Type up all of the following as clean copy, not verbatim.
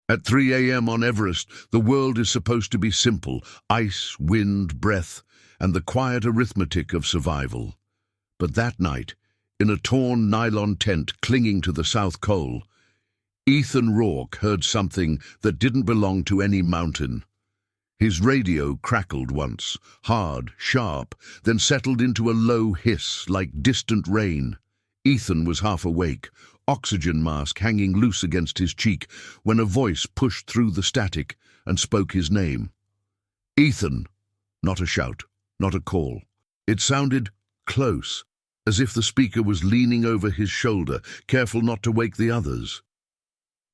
At 3 a.m. on Everest, the world is supposed to be simple: ice, wind, breath, and the quiet arithmetic of survival. But that night, in a torn nylon tent clinging to the South Col, Ethan Rourke heard something that didn't belong to any mountain. His radio crackled once, hard, sharp, then settled into a low hiss like distant rain. Ethan was half awake, oxygen mask hanging loose against his cheek, when a voice pushed through the static and spoke his name. Ethan. Not a shout, not a call. It sounded close, as if the speaker was leaning over his shoulder, careful not to wake the others.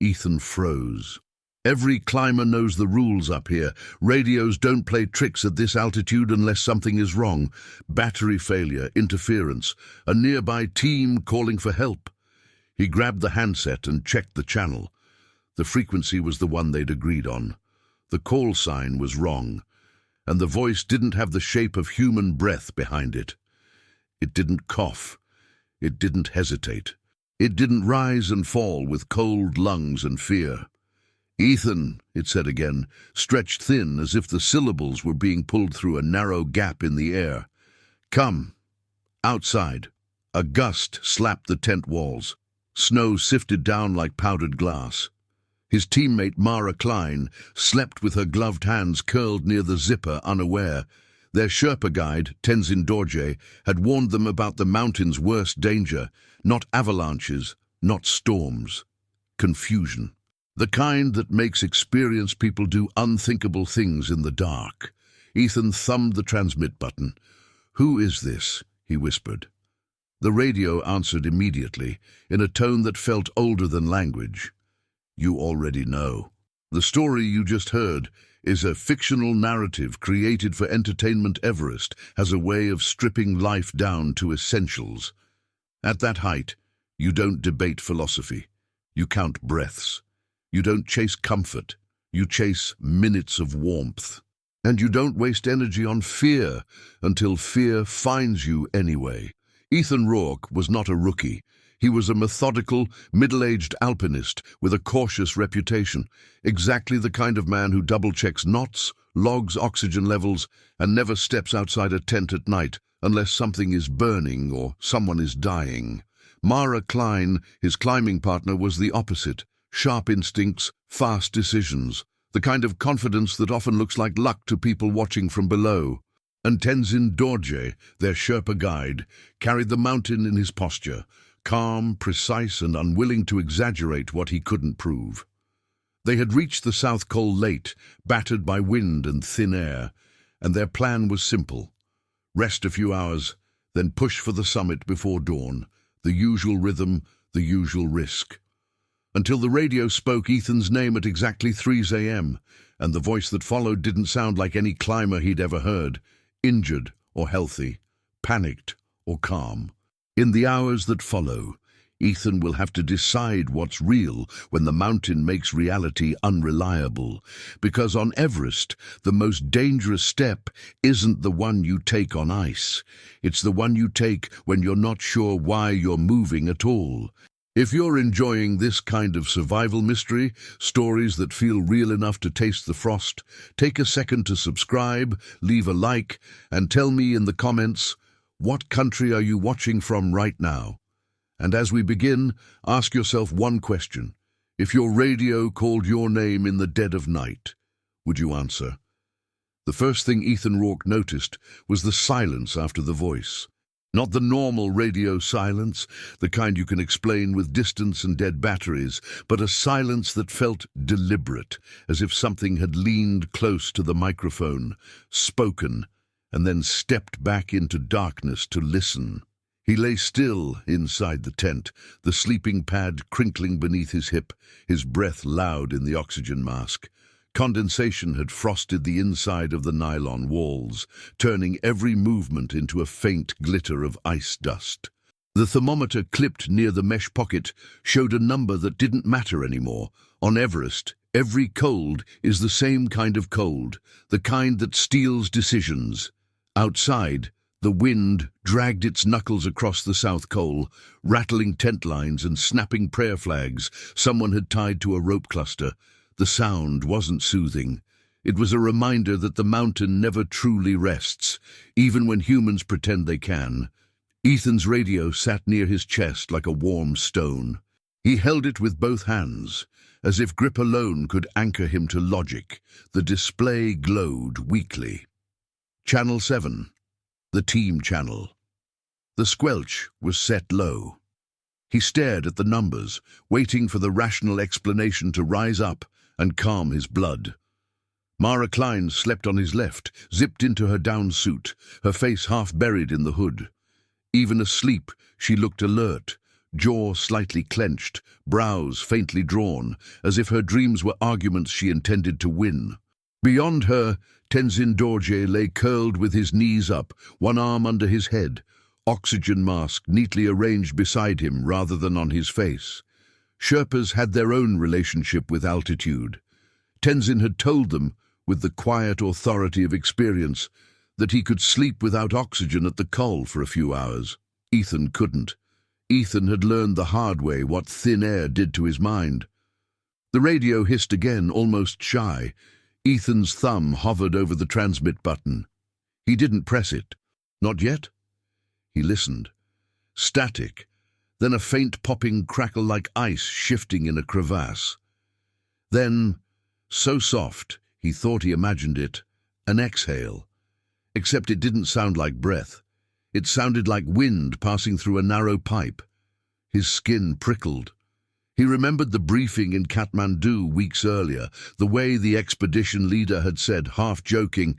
Ethan froze. Every climber knows the rules up here. Radios don't play tricks at this altitude unless something is wrong. Battery failure, interference, a nearby team calling for help. He grabbed the handset and checked the channel. The frequency was the one they'd agreed on. The call sign was wrong, and the voice didn't have the shape of human breath behind it. It didn't cough. It didn't hesitate. It didn't rise and fall with cold lungs and fear. Ethan, it said again, stretched thin as if the syllables were being pulled through a narrow gap in the air. Come. Outside. A gust slapped the tent walls. Snow sifted down like powdered glass. His teammate Mara Kline slept with her gloved hands curled near the zipper, unaware. Their Sherpa guide, Tenzin Dorje, had warned them about the mountain's worst danger: not avalanches, not storms. Confusion. The kind that makes experienced people do unthinkable things in the dark. Ethan thumbed the transmit button. "Who is this?" he whispered. The radio answered immediately, in a tone that felt older than language. "You already know. The story you just heard is a fictional narrative created for entertainment. Everest has a way of stripping life down to essentials. At that height, you don't debate philosophy. You count breaths. You don't chase comfort. You chase minutes of warmth. And you don't waste energy on fear until fear finds you anyway." Ethan Rourke was not a rookie. He was a methodical, middle-aged alpinist with a cautious reputation, exactly the kind of man who double-checks knots, logs oxygen levels, and never steps outside a tent at night unless something is burning or someone is dying. Mara Kline, his climbing partner, was the opposite: sharp instincts, fast decisions, the kind of confidence that often looks like luck to people watching from below. And Tenzin Dorje, their Sherpa guide, carried the mountain in his posture, calm, precise, and unwilling to exaggerate what he couldn't prove. They had reached the South Col late, battered by wind and thin air, and their plan was simple: rest a few hours, then push for the summit before dawn, the usual rhythm, the usual risk. Until the radio spoke Ethan's name at exactly 3 a.m., and the voice that followed didn't sound like any climber he'd ever heard: injured or healthy, panicked or calm. In the hours that follow, Ethan will have to decide what's real when the mountain makes reality unreliable. Because on Everest, the most dangerous step isn't the one you take on ice. It's the one you take when you're not sure why you're moving at all. If you're enjoying this kind of survival mystery, stories that feel real enough to taste the frost, take a second to subscribe, leave a like, and tell me in the comments, what country are you watching from right now? And as we begin, ask yourself one question: if your radio called your name in the dead of night, would you answer? The first thing Ethan Rourke noticed was the silence after the voice. Not the normal radio silence, the kind you can explain with distance and dead batteries, but a silence that felt deliberate, as if something had leaned close to the microphone, spoken, and then stepped back into darkness to listen. He lay still inside the tent, the sleeping pad crinkling beneath his hip, his breath loud in the oxygen mask. Condensation had frosted the inside of the nylon walls, turning every movement into a faint glitter of ice dust. The thermometer clipped near the mesh pocket showed a number that didn't matter anymore. On Everest, every cold is the same kind of cold, the kind that steals decisions. Outside, the wind dragged its knuckles across the South Col, rattling tent lines and snapping prayer flags someone had tied to a rope cluster. The sound wasn't soothing. It was a reminder that the mountain never truly rests, even when humans pretend they can. Ethan's radio sat near his chest like a warm stone. He held it with both hands, as if grip alone could anchor him to logic. The display glowed weakly. Channel 7, the team channel. The squelch was set low. He stared at the numbers, waiting for the rational explanation to rise up and calm his blood. Mara Kline slept on his left, zipped into her down suit, her face half buried in the hood. Even asleep, she looked alert, jaw slightly clenched, brows faintly drawn, as if her dreams were arguments she intended to win. Beyond her, Tenzin Dorje lay curled with his knees up, one arm under his head, oxygen mask neatly arranged beside him rather than on his face. Sherpas had their own relationship with altitude. Tenzin had told them, with the quiet authority of experience, that he could sleep without oxygen at the Col for a few hours. Ethan couldn't. Ethan had learned the hard way what thin air did to his mind. The radio hissed again, almost shy. Ethan's thumb hovered over the transmit button. He didn't press it. Not yet. He listened. Static, then a faint popping crackle like ice shifting in a crevasse. Then, so soft, he thought he imagined it, an exhale. Except it didn't sound like breath. It sounded like wind passing through a narrow pipe. His skin prickled. He remembered the briefing in Kathmandu weeks earlier, the way the expedition leader had said, half joking,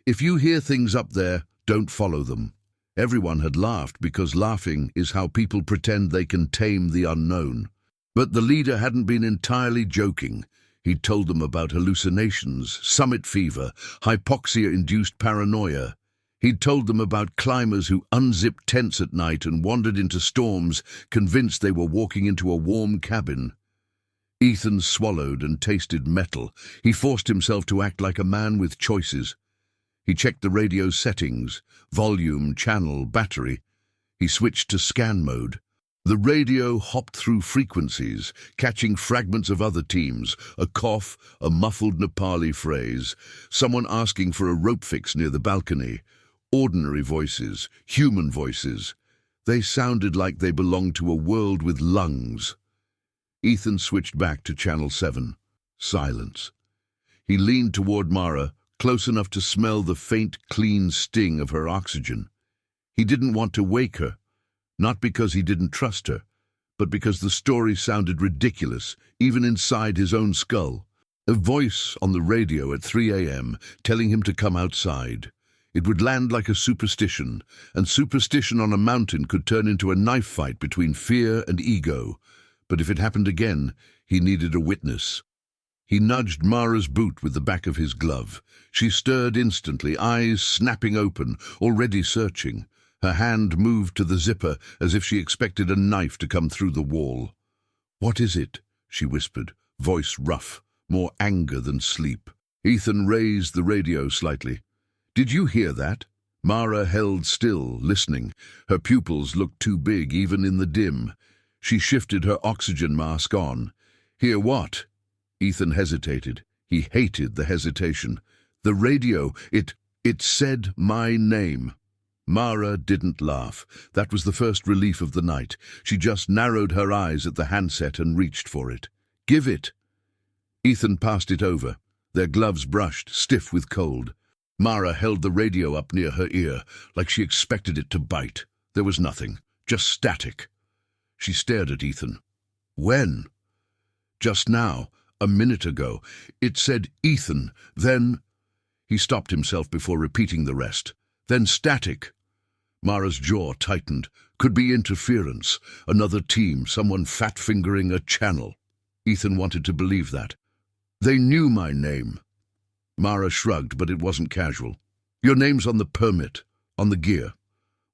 "If you hear things up there, don't follow them." Everyone had laughed because laughing is how people pretend they can tame the unknown. But the leader hadn't been entirely joking. He'd told them about hallucinations, summit fever, hypoxia-induced paranoia. He'd told them about climbers who unzipped tents at night and wandered into storms, convinced they were walking into a warm cabin. Ethan swallowed and tasted metal. He forced himself to act like a man with choices. He checked the radio settings, volume, channel, battery. He switched to scan mode. The radio hopped through frequencies, catching fragments of other teams, a cough, a muffled Nepali phrase, someone asking for a rope fix near the balcony. Ordinary voices, human voices. They sounded like they belonged to a world with lungs. Ethan switched back to Channel 7. Silence. He leaned toward Mara, close enough to smell the faint, clean sting of her oxygen. He didn't want to wake her, not because he didn't trust her, but because the story sounded ridiculous, even inside his own skull. A voice on the radio at 3 a.m. telling him to come outside. It would land like a superstition, and superstition on a mountain could turn into a knife fight between fear and ego. But if it happened again, he needed a witness. He nudged Mara's boot with the back of his glove. She stirred instantly, eyes snapping open, already searching. Her hand moved to the zipper as if she expected a knife to come through the wall. "What is it?" she whispered, voice rough, more anger than sleep. Ethan raised the radio slightly. "Did you hear that?" Mara held still, listening. Her pupils looked too big, even in the dim. She shifted her oxygen mask on. "Hear what?" Ethan hesitated. He hated the hesitation. "The radio, it said my name." Mara didn't laugh. That was the first relief of the night. She just narrowed her eyes at the handset and reached for it. "Give it." Ethan passed it over. Their gloves brushed, stiff with cold. Mara held the radio up near her ear, like she expected it to bite. There was nothing, just static. She stared at Ethan. "When?" "Just now, a minute ago. It said Ethan, then—" He stopped himself before repeating the rest. "Then static." Mara's jaw tightened. Could be interference. Another team, someone fat-fingering a channel. Ethan wanted to believe that. "They knew my name." Mara shrugged, but it wasn't casual. "Your name's on the permit, on the gear.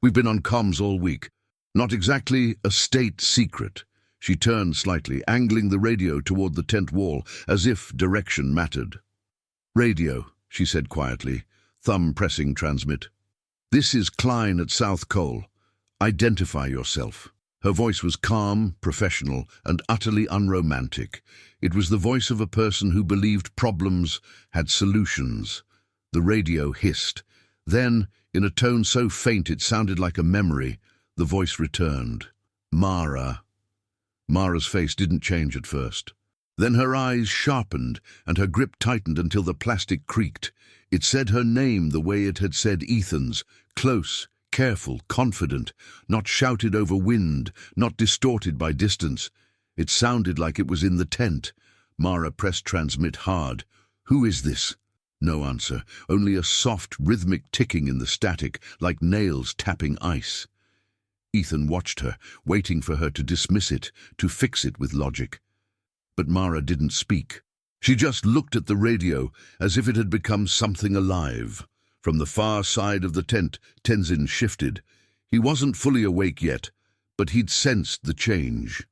We've been on comms all week. Not exactly a state secret." She turned slightly, angling the radio toward the tent wall, as if direction mattered. "Radio," she said quietly, thumb pressing transmit. "This is Kline at South Col. Identify yourself." Her voice was calm, professional, and utterly unromantic. It was the voice of a person who believed problems had solutions. The radio hissed. Then, in a tone so faint it sounded like a memory, the voice returned. Mara. Mara's face didn't change at first. Then her eyes sharpened and her grip tightened until the plastic creaked. It said her name the way it had said Ethan's, close, careful, confident, not shouted over wind, not distorted by distance. It sounded like it was in the tent. Mara pressed transmit hard. "Who is this?" No answer, only a soft, rhythmic ticking in the static, like nails tapping ice. Ethan watched her, waiting for her to dismiss it, to fix it with logic. But Mara didn't speak. She just looked at the radio as if it had become something alive. From the far side of the tent, Tenzin shifted. He wasn't fully awake yet, but he'd sensed the change.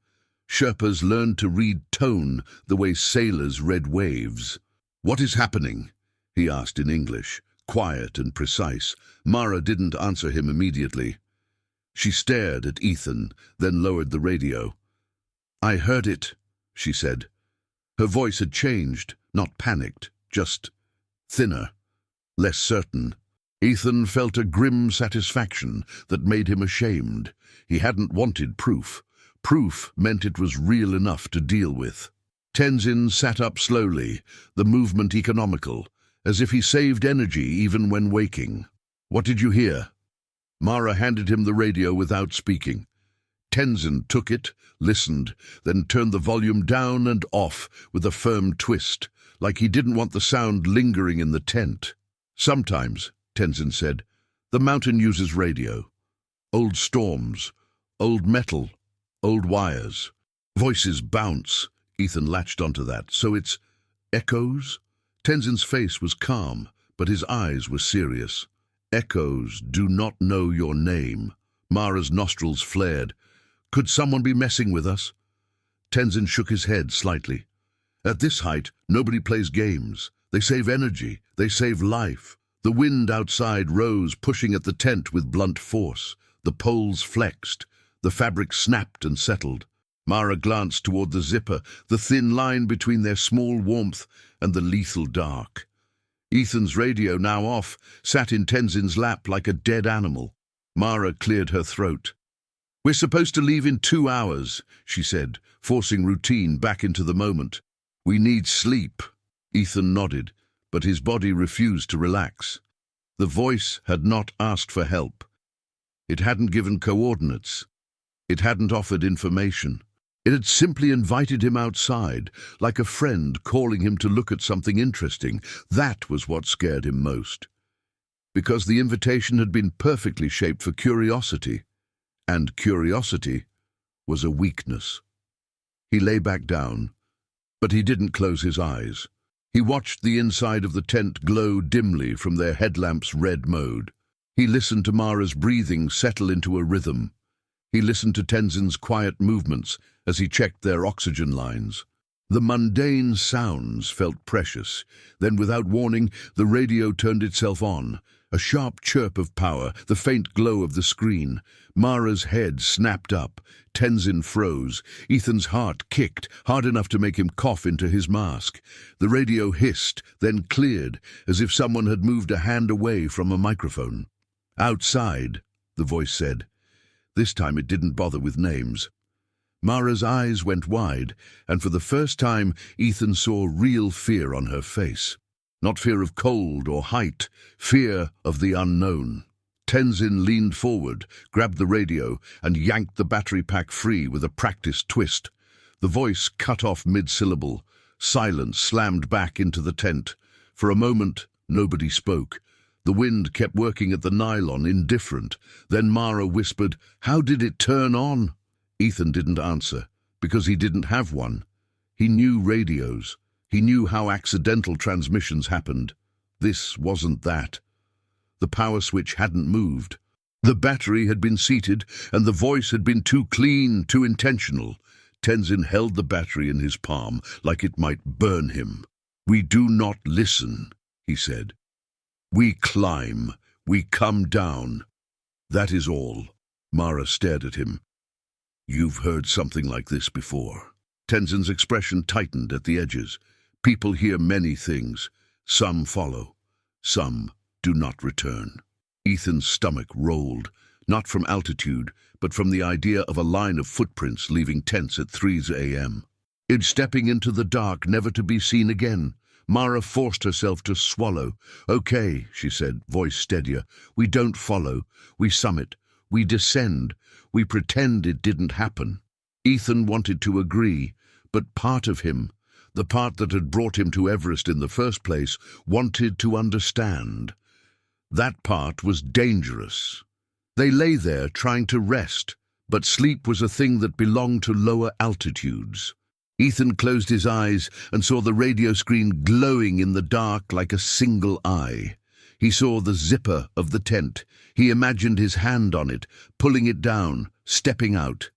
Sherpas learned to read tone the way sailors read waves. "What is happening?" he asked in English, quiet and precise. Mara didn't answer him immediately. She stared at Ethan, then lowered the radio. "I heard it," she said. Her voice had changed, not panicked, just thinner, less certain. Ethan felt a grim satisfaction that made him ashamed. He hadn't wanted proof. Proof meant it was real enough to deal with. Tenzin sat up slowly, the movement economical, as if he saved energy even when waking. "What did you hear?" Mara handed him the radio without speaking. Tenzin took it, listened, then turned the volume down and off with a firm twist, like he didn't want the sound lingering in the tent. "Sometimes," Tenzin said, "the mountain uses radio. Old storms, old metal, old wires. Voices bounce." Ethan latched onto that. "So it's echoes?" Tenzin's face was calm, but his eyes were serious. "Echoes do not know your name." Mara's nostrils flared. "Could someone be messing with us?" Tenzin shook his head slightly. "At this height, nobody plays games. They save energy. They save life." The wind outside rose, pushing at the tent with blunt force. The poles flexed. The fabric snapped and settled. Mara glanced toward the zipper, the thin line between their small warmth and the lethal dark. Ethan's radio, now off, sat in Tenzin's lap like a dead animal. Mara cleared her throat. "We're supposed to leave in 2 hours," she said, forcing routine back into the moment. "We need sleep." Ethan nodded, but his body refused to relax. The voice had not asked for help. It hadn't given coordinates. It hadn't offered information. It had simply invited him outside, like a friend calling him to look at something interesting. That was what scared him most. Because the invitation had been perfectly shaped for curiosity, and curiosity was a weakness. He lay back down, but he didn't close his eyes. He watched the inside of the tent glow dimly from their headlamp's red mode. He listened to Mara's breathing settle into a rhythm. He listened to Tenzin's quiet movements as he checked their oxygen lines. The mundane sounds felt precious. Then, without warning, the radio turned itself on. A sharp chirp of power, the faint glow of the screen. Mara's head snapped up. Tenzin froze. Ethan's heart kicked, hard enough to make him cough into his mask. The radio hissed, then cleared, as if someone had moved a hand away from a microphone. "Outside," the voice said. This time it didn't bother with names. Mara's eyes went wide, and for the first time Ethan saw real fear on her face. Not fear of cold or height, fear of the unknown. Tenzin leaned forward, grabbed the radio, and yanked the battery pack free with a practiced twist. The voice cut off mid-syllable. Silence slammed back into the tent. For a moment, nobody spoke. The wind kept working at the nylon, indifferent. Then Mara whispered, "How did it turn on?" Ethan didn't answer, because he didn't have one. He knew radios. He knew how accidental transmissions happened. This wasn't that. The power switch hadn't moved. The battery had been seated, and the voice had been too clean, too intentional. Tenzin held the battery in his palm, like it might burn him. "We do not listen," he said. "We climb. We come down. That is all." Mara stared at him. You've heard something like this before. Tenzin's expression tightened at the edges. People hear many things. Some follow. Some do not return. Ethan's stomach rolled, not from altitude, but from the idea of a line of footprints leaving tents at 3 a.m. It's stepping into the dark, never to be seen again. Mara forced herself to swallow. "Okay," she said, voice steadier. "We don't follow. We summit. We descend. We pretend it didn't happen." Ethan wanted to agree, but part of him, the part that had brought him to Everest in the first place, wanted to understand. That part was dangerous. They lay there trying to rest, but sleep was a thing that belonged to lower altitudes. Ethan closed his eyes and saw the radio screen glowing in the dark like a single eye. He saw the zipper of the tent. He imagined his hand on it, pulling it down, stepping out.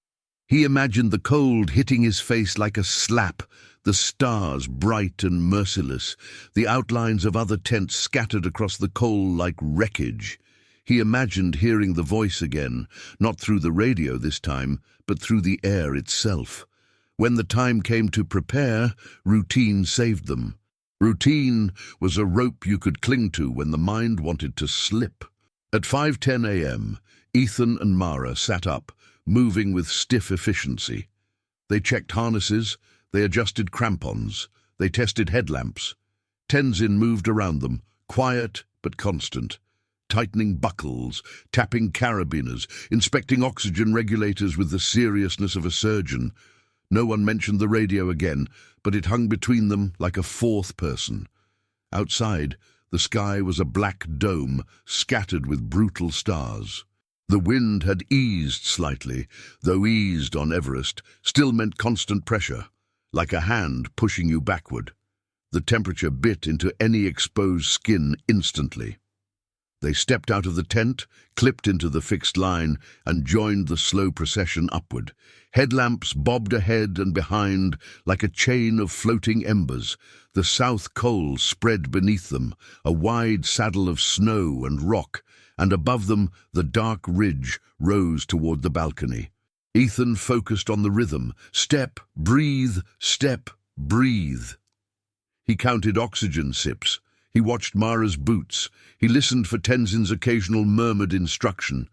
He imagined the cold hitting his face like a slap, the stars bright and merciless, the outlines of other tents scattered across the coal like wreckage. He imagined hearing the voice again, not through the radio this time, but through the air itself. When the time came to prepare, routine saved them. Routine was a rope you could cling to when the mind wanted to slip. At 5:10 a.m., Ethan and Mara sat up, moving with stiff efficiency. They checked harnesses, they adjusted crampons, they tested headlamps. Tenzin moved around them, quiet but constant, tightening buckles, tapping carabiners, inspecting oxygen regulators with the seriousness of a surgeon. No one mentioned the radio again, but it hung between them like a fourth person. Outside, the sky was a black dome, scattered with brutal stars. The wind had eased slightly, though eased on Everest still meant constant pressure, like a hand pushing you backward. The temperature bit into any exposed skin instantly. They stepped out of the tent, clipped into the fixed line, and joined the slow procession upward. Headlamps bobbed ahead and behind like a chain of floating embers. The South Col spread beneath them, a wide saddle of snow and rock, and above them the dark ridge rose toward the balcony. Ethan focused on the rhythm. Step, breathe, step, breathe. He counted oxygen sips. He watched Mara's boots. He listened for Tenzin's occasional murmured instruction.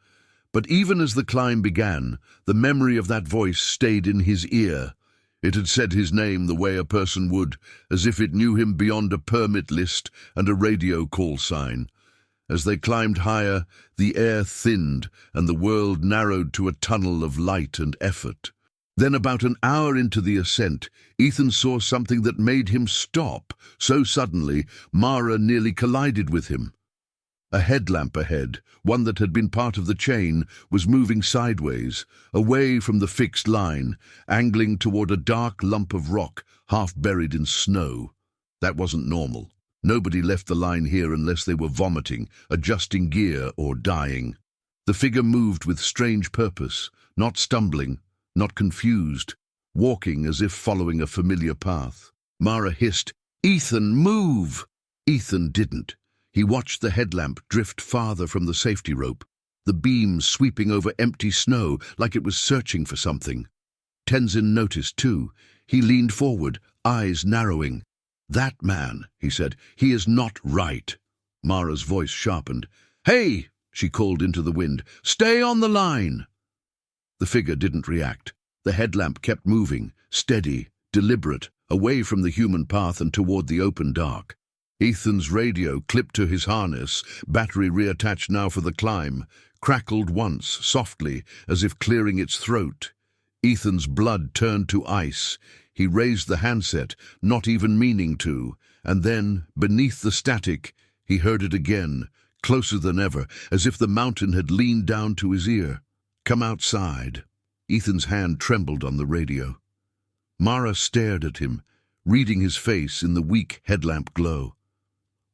But even as the climb began, the memory of that voice stayed in his ear. It had said his name the way a person would, as if it knew him beyond a permit list and a radio call sign. As they climbed higher, the air thinned and the world narrowed to a tunnel of light and effort. Then, about an hour into the ascent, Ethan saw something that made him stop. So suddenly, Mara nearly collided with him. A headlamp ahead, one that had been part of the chain, was moving sideways, away from the fixed line, angling toward a dark lump of rock, half buried in snow. That wasn't normal. Nobody left the line here unless they were vomiting, adjusting gear, or dying. The figure moved with strange purpose, not stumbling, not confused, walking as if following a familiar path. Mara hissed, "Ethan, move!" Ethan didn't. He watched the headlamp drift farther from the safety rope, the beam sweeping over empty snow like it was searching for something. Tenzin noticed too. He leaned forward, eyes narrowing. "That man," he said, "he is not right." Mara's voice sharpened. "Hey!" she called into the wind. "Stay on the line!" The figure didn't react. The headlamp kept moving, steady, deliberate, away from the human path and toward the open dark. Ethan's radio, clipped to his harness, battery reattached now for the climb, crackled once, softly, as if clearing its throat. Ethan's blood turned to ice. He raised the handset, not even meaning to, and then, beneath the static, he heard it again, closer than ever, as if the mountain had leaned down to his ear. "Come outside." Ethan's hand trembled on the radio. Mara stared at him, reading his face in the weak headlamp glow.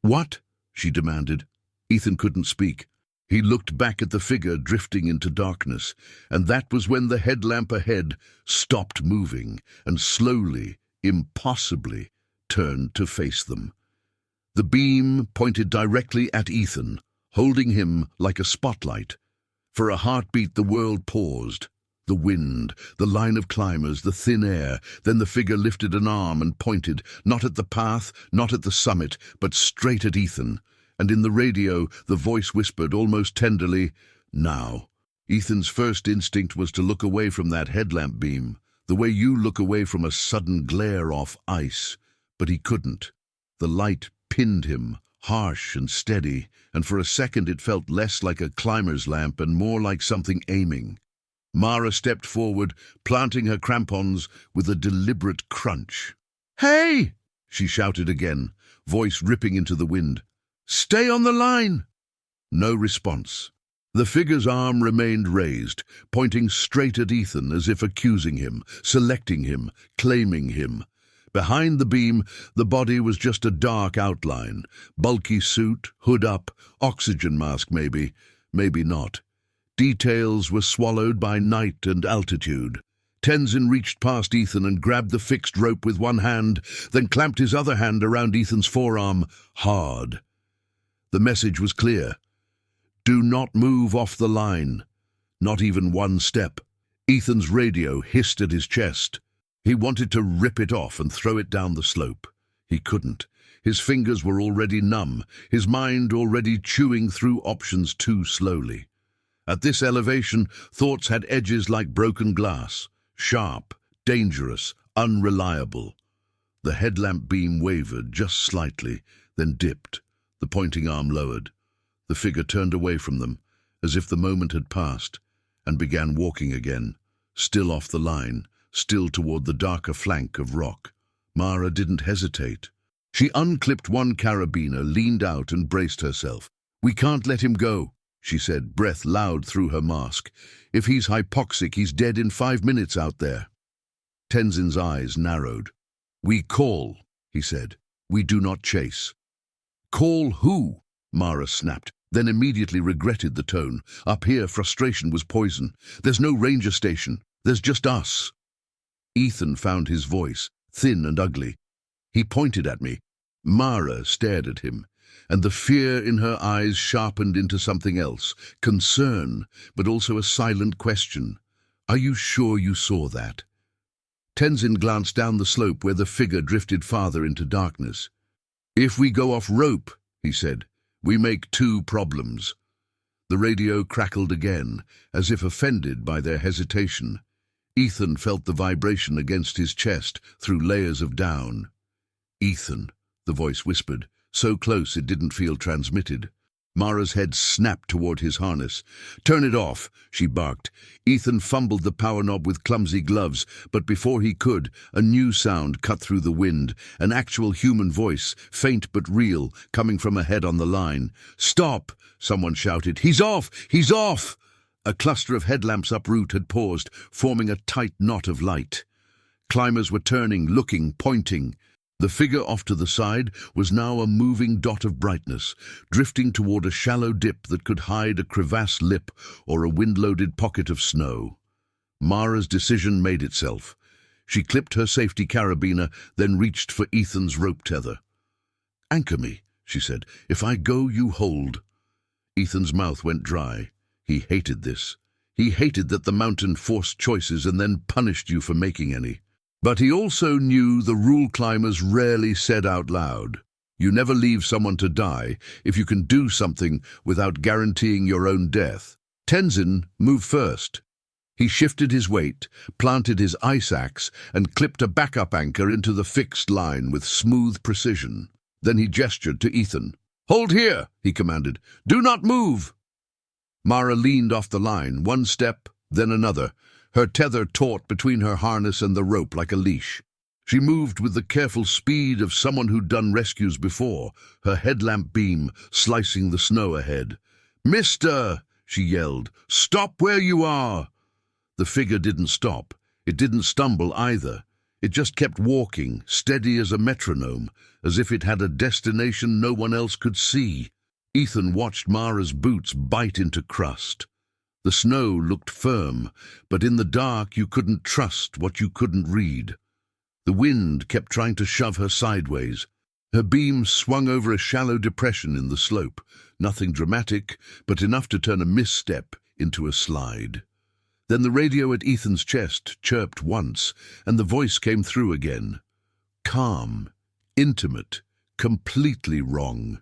"What?" she demanded. Ethan couldn't speak. He looked back at the figure drifting into darkness, and that was when the headlamp ahead stopped moving and slowly, impossibly, turned to face them. The beam pointed directly at Ethan, holding him like a spotlight. For a heartbeat the world paused. The wind, the line of climbers, the thin air. Then the figure lifted an arm and pointed, not at the path, not at the summit, but straight at Ethan. And in the radio, the voice whispered, almost tenderly, "Now." Ethan's first instinct was to look away from that headlamp beam, the way you look away from a sudden glare off ice. But he couldn't. The light pinned him, harsh and steady, and for a second it felt less like a climber's lamp and more like something aiming. Mara stepped forward, planting her crampons with a deliberate crunch. "Hey!" she shouted again, voice ripping into the wind. "Stay on the line!" No response. The figure's arm remained raised, pointing straight at Ethan as if accusing him, selecting him, claiming him. Behind the beam, the body was just a dark outline. Bulky suit, hood up, oxygen mask maybe, maybe not. Details were swallowed by night and altitude. Tenzin reached past Ethan and grabbed the fixed rope with one hand, then clamped his other hand around Ethan's forearm, hard. The message was clear. Do not move off the line. Not even one step. Ethan's radio hissed at his chest. He wanted to rip it off and throw it down the slope. He couldn't. His fingers were already numb, his mind already chewing through options too slowly. At this elevation, thoughts had edges like broken glass, sharp, dangerous, unreliable. The headlamp beam wavered just slightly, then dipped, the pointing arm lowered. The figure turned away from them, as if the moment had passed, and began walking again, still off the line, still toward the darker flank of rock. Mara didn't hesitate. She unclipped one carabiner, leaned out and braced herself. "We can't let him go," she said, breath loud through her mask. "If he's hypoxic, he's dead in 5 minutes out there." Tenzin's eyes narrowed. "We call," he said. "We do not chase." "Call who?" Mara snapped, then immediately regretted the tone. Up here, frustration was poison. "There's no ranger station. There's just us." Ethan found his voice, thin and ugly. He pointed at me. Mara stared at him, and the fear in her eyes sharpened into something else, concern, but also a silent question. "Are you sure you saw that?" Tenzin glanced down the slope where the figure drifted farther into darkness. "If we go off rope," he said, "we make 2 problems." The radio crackled again, as if offended by their hesitation. Ethan felt the vibration against his chest through layers of down. "Ethan," the voice whispered, so close it didn't feel transmitted. Mara's head snapped toward his harness. "Turn it off," she barked. Ethan fumbled the power knob with clumsy gloves, but before he could, a new sound cut through the wind, an actual human voice, faint but real, coming from ahead on the line. "Stop!" someone shouted. "He's off! He's off!" A cluster of headlamps uproot had paused, forming a tight knot of light. Climbers were turning, looking, pointing. The figure off to the side was now a moving dot of brightness, drifting toward a shallow dip that could hide a crevasse lip or a wind-loaded pocket of snow. Mara's decision made itself. She clipped her safety carabiner, then reached for Ethan's rope tether. "Anchor me," she said. "If I go, you hold." Ethan's mouth went dry. He hated this. He hated that the mountain forced choices and then punished you for making any. But he also knew the rule climbers rarely said out loud, "You never leave someone to die if you can do something without guaranteeing your own death." Tenzin moved first. He shifted his weight, planted his ice axe, and clipped a backup anchor into the fixed line with smooth precision. Then he gestured to Ethan. "Hold here," he commanded. "Do not move." Mara leaned off the line, one step, then another, her tether taut between her harness and the rope like a leash. She moved with the careful speed of someone who'd done rescues before, her headlamp beam slicing the snow ahead. "Mister!" she yelled. "Stop where you are!" The figure didn't stop. It didn't stumble either. It just kept walking, steady as a metronome, as if it had a destination no one else could see. Ethan watched Mara's boots bite into crust. The snow looked firm, but in the dark you couldn't trust what you couldn't read. The wind kept trying to shove her sideways. Her beam swung over a shallow depression in the slope, nothing dramatic, but enough to turn a misstep into a slide. Then the radio at Ethan's chest chirped once, and the voice came through again. Calm, intimate, completely wrong.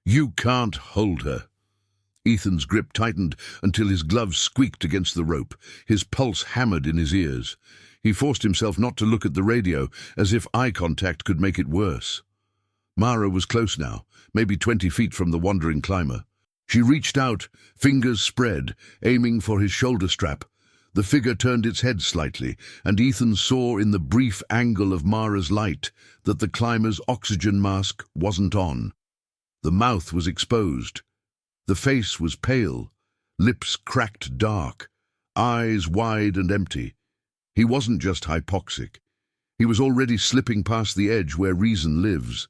"You can't hold her." Ethan's grip tightened until his gloves squeaked against the rope. His pulse hammered in his ears. He forced himself not to look at the radio, as if eye contact could make it worse. Mara was close now, maybe 20 feet from the wandering climber. She reached out, fingers spread, aiming for his shoulder strap. The figure turned its head slightly, and Ethan saw in the brief angle of Mara's light that the climber's oxygen mask wasn't on. The mouth was exposed. The face was pale, lips cracked dark, eyes wide and empty. He wasn't just hypoxic. He was already slipping past the edge where reason lives.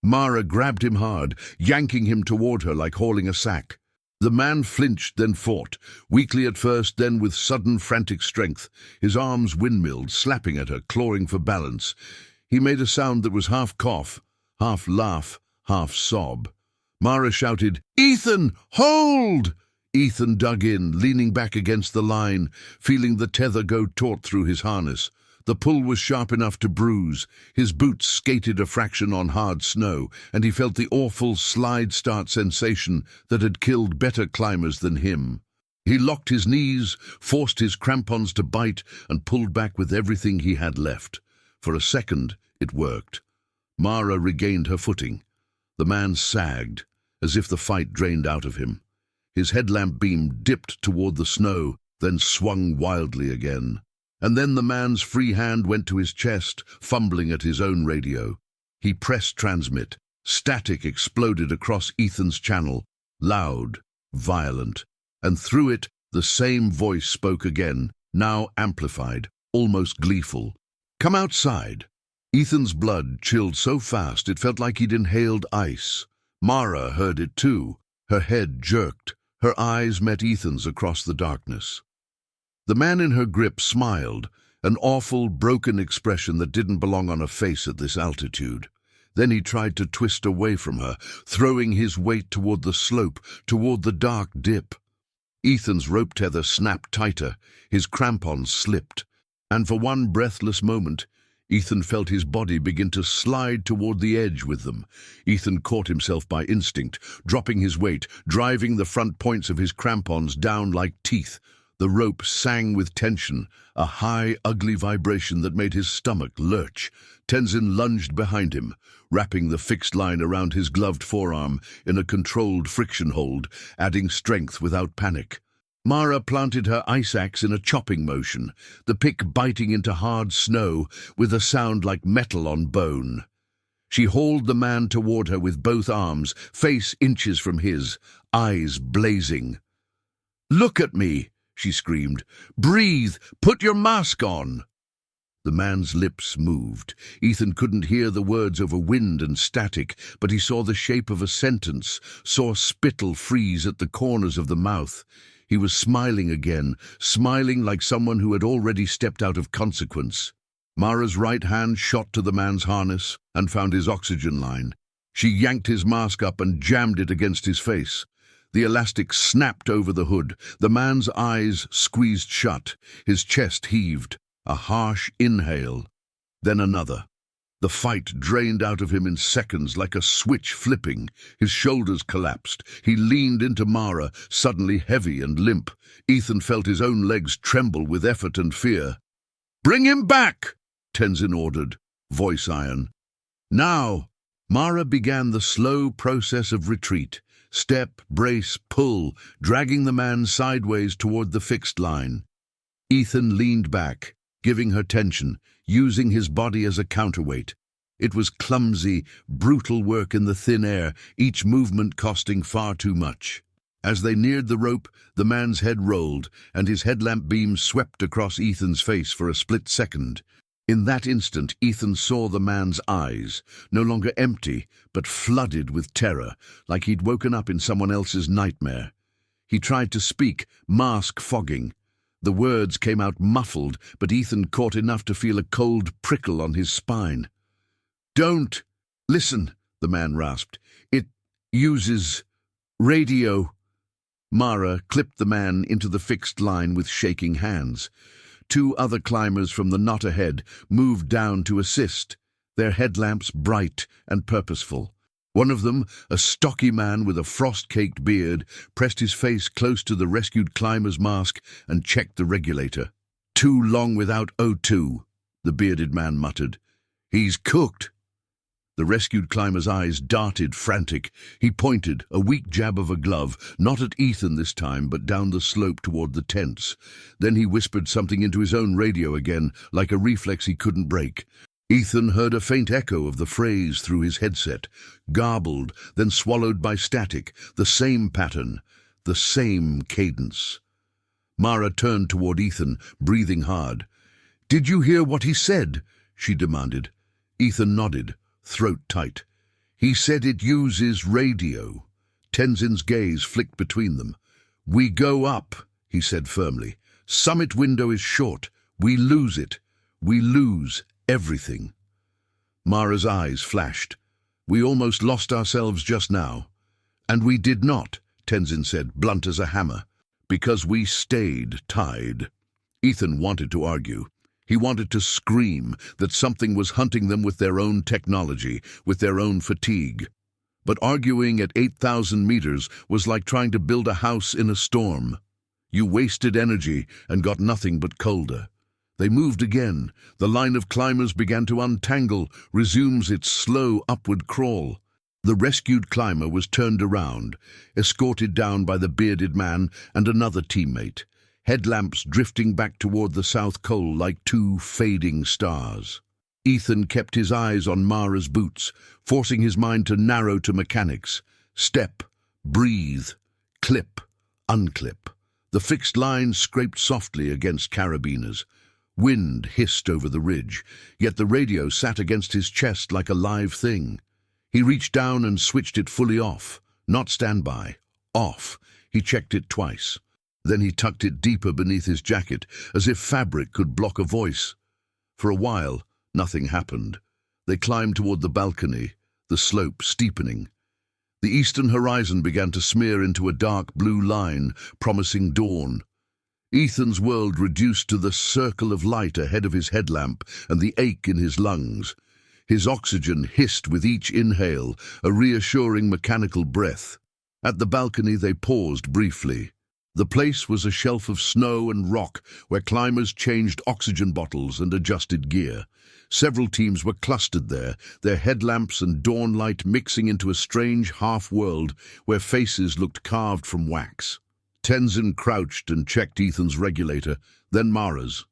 Mara grabbed him hard, yanking him toward her like hauling a sack. The man flinched, then fought, weakly at first, then with sudden frantic strength. His arms windmilled, slapping at her, clawing for balance. He made a sound that was half cough, half laugh, half sob. Mara shouted, "Ethan, hold!" Ethan dug in, leaning back against the line, feeling the tether go taut through his harness. The pull was sharp enough to bruise. His boots skated a fraction on hard snow, and he felt the awful slide-start sensation that had killed better climbers than him. He locked his knees, forced his crampons to bite, and pulled back with everything he had left. For a second, it worked. Mara regained her footing. The man sagged, as if the fight drained out of him. His headlamp beam dipped toward the snow, then swung wildly again. And then the man's free hand went to his chest, fumbling at his own radio. He pressed transmit. Static exploded across Ethan's channel, loud, violent, and through it the same voice spoke again, now amplified, almost gleeful. "Come outside." Ethan's blood chilled so fast it felt like he'd inhaled ice. Mara heard it too. Her head jerked. Her eyes met Ethan's across the darkness. The man in her grip smiled, an awful, broken expression that didn't belong on a face at this altitude. Then he tried to twist away from her, throwing his weight toward the slope, toward the dark dip. Ethan's rope tether snapped tighter, his crampons slipped, and for one breathless moment, Ethan felt his body begin to slide toward the edge with them. Ethan caught himself by instinct, dropping his weight, driving the front points of his crampons down like teeth. The rope sang with tension, a high, ugly vibration that made his stomach lurch. Tenzin lunged behind him, wrapping the fixed line around his gloved forearm in a controlled friction hold, adding strength without panic. Mara planted her ice axe in a chopping motion, the pick biting into hard snow with a sound like metal on bone. She hauled the man toward her with both arms, face inches from his, eyes blazing. "Look at me!" she screamed. "Breathe! Put your mask on!" The man's lips moved. Ethan couldn't hear the words over wind and static, but he saw the shape of a sentence, saw spittle freeze at the corners of the mouth. He was smiling again, smiling like someone who had already stepped out of consequence. Mara's right hand shot to the man's harness and found his oxygen line. She yanked his mask up and jammed it against his face. The elastic snapped over the hood. The man's eyes squeezed shut. His chest heaved. A harsh inhale. Then another. The fight drained out of him in seconds like a switch flipping. His shoulders collapsed. He leaned into Mara, suddenly heavy and limp. Ethan felt his own legs tremble with effort and fear. "Bring him back!" Tenzin ordered, voice iron. "Now!" Mara began the slow process of retreat. Step, brace, pull, dragging the man sideways toward the fixed line. Ethan leaned back, giving her tension, using his body as a counterweight. It was clumsy, brutal work in the thin air, each movement costing far too much. As they neared the rope, the man's head rolled, and his headlamp beam swept across Ethan's face for a split second. In that instant, Ethan saw the man's eyes, no longer empty, but flooded with terror, like he'd woken up in someone else's nightmare. He tried to speak, mask fogging. The words came out muffled, but Ethan caught enough to feel a cold prickle on his spine. "Don't listen," the man rasped. "It uses radio." Mara clipped the man into the fixed line with shaking hands. Two other climbers from the knot ahead moved down to assist, their headlamps bright and purposeful. One of them, a stocky man with a frost-caked beard, pressed his face close to the rescued climber's mask and checked the regulator. "Too long without O2, the bearded man muttered. "He's cooked." The rescued climber's eyes darted, frantic. He pointed, a weak jab of a glove, not at Ethan this time, but down the slope toward the tents. Then he whispered something into his own radio again, like a reflex he couldn't break. Ethan heard a faint echo of the phrase through his headset, garbled, then swallowed by static, the same pattern, the same cadence. Mara turned toward Ethan, breathing hard. "Did you hear what he said?" she demanded. Ethan nodded, throat tight. "He said it uses radio." Tenzin's gaze flicked between them. "We go up," he said firmly. "Summit window is short. We lose it. We lose everything." Mara's eyes flashed. "We almost lost ourselves just now." "And we did not," Tenzin said, blunt as a hammer, "because we stayed tied." Ethan wanted to argue. He wanted to scream that something was hunting them with their own technology, with their own fatigue. But arguing at 8,000 meters was like trying to build a house in a storm. You wasted energy and got nothing but colder. They moved again. The line of climbers began to untangle, resumes its slow upward crawl. The rescued climber was turned around, escorted down by the bearded man and another teammate, headlamps drifting back toward the South Col like two fading stars. Ethan kept his eyes on Mara's boots, forcing his mind to narrow to mechanics. Step, breathe, clip, unclip. The fixed line scraped softly against carabiners. Wind hissed over the ridge, yet the radio sat against his chest like a live thing. He reached down and switched it fully off, not standby, off. He checked it twice. Then he tucked it deeper beneath his jacket, as if fabric could block a voice. For a while, nothing happened. They climbed toward the balcony, the slope steepening. The eastern horizon began to smear into a dark blue line, promising dawn. Ethan's world reduced to the circle of light ahead of his headlamp and the ache in his lungs. His oxygen hissed with each inhale, a reassuring mechanical breath. At the balcony they paused briefly. The place was a shelf of snow and rock where climbers changed oxygen bottles and adjusted gear. Several teams were clustered there, their headlamps and dawn light mixing into a strange half-world where faces looked carved from wax. Tenzin crouched and checked Ethan's regulator, then Mara's.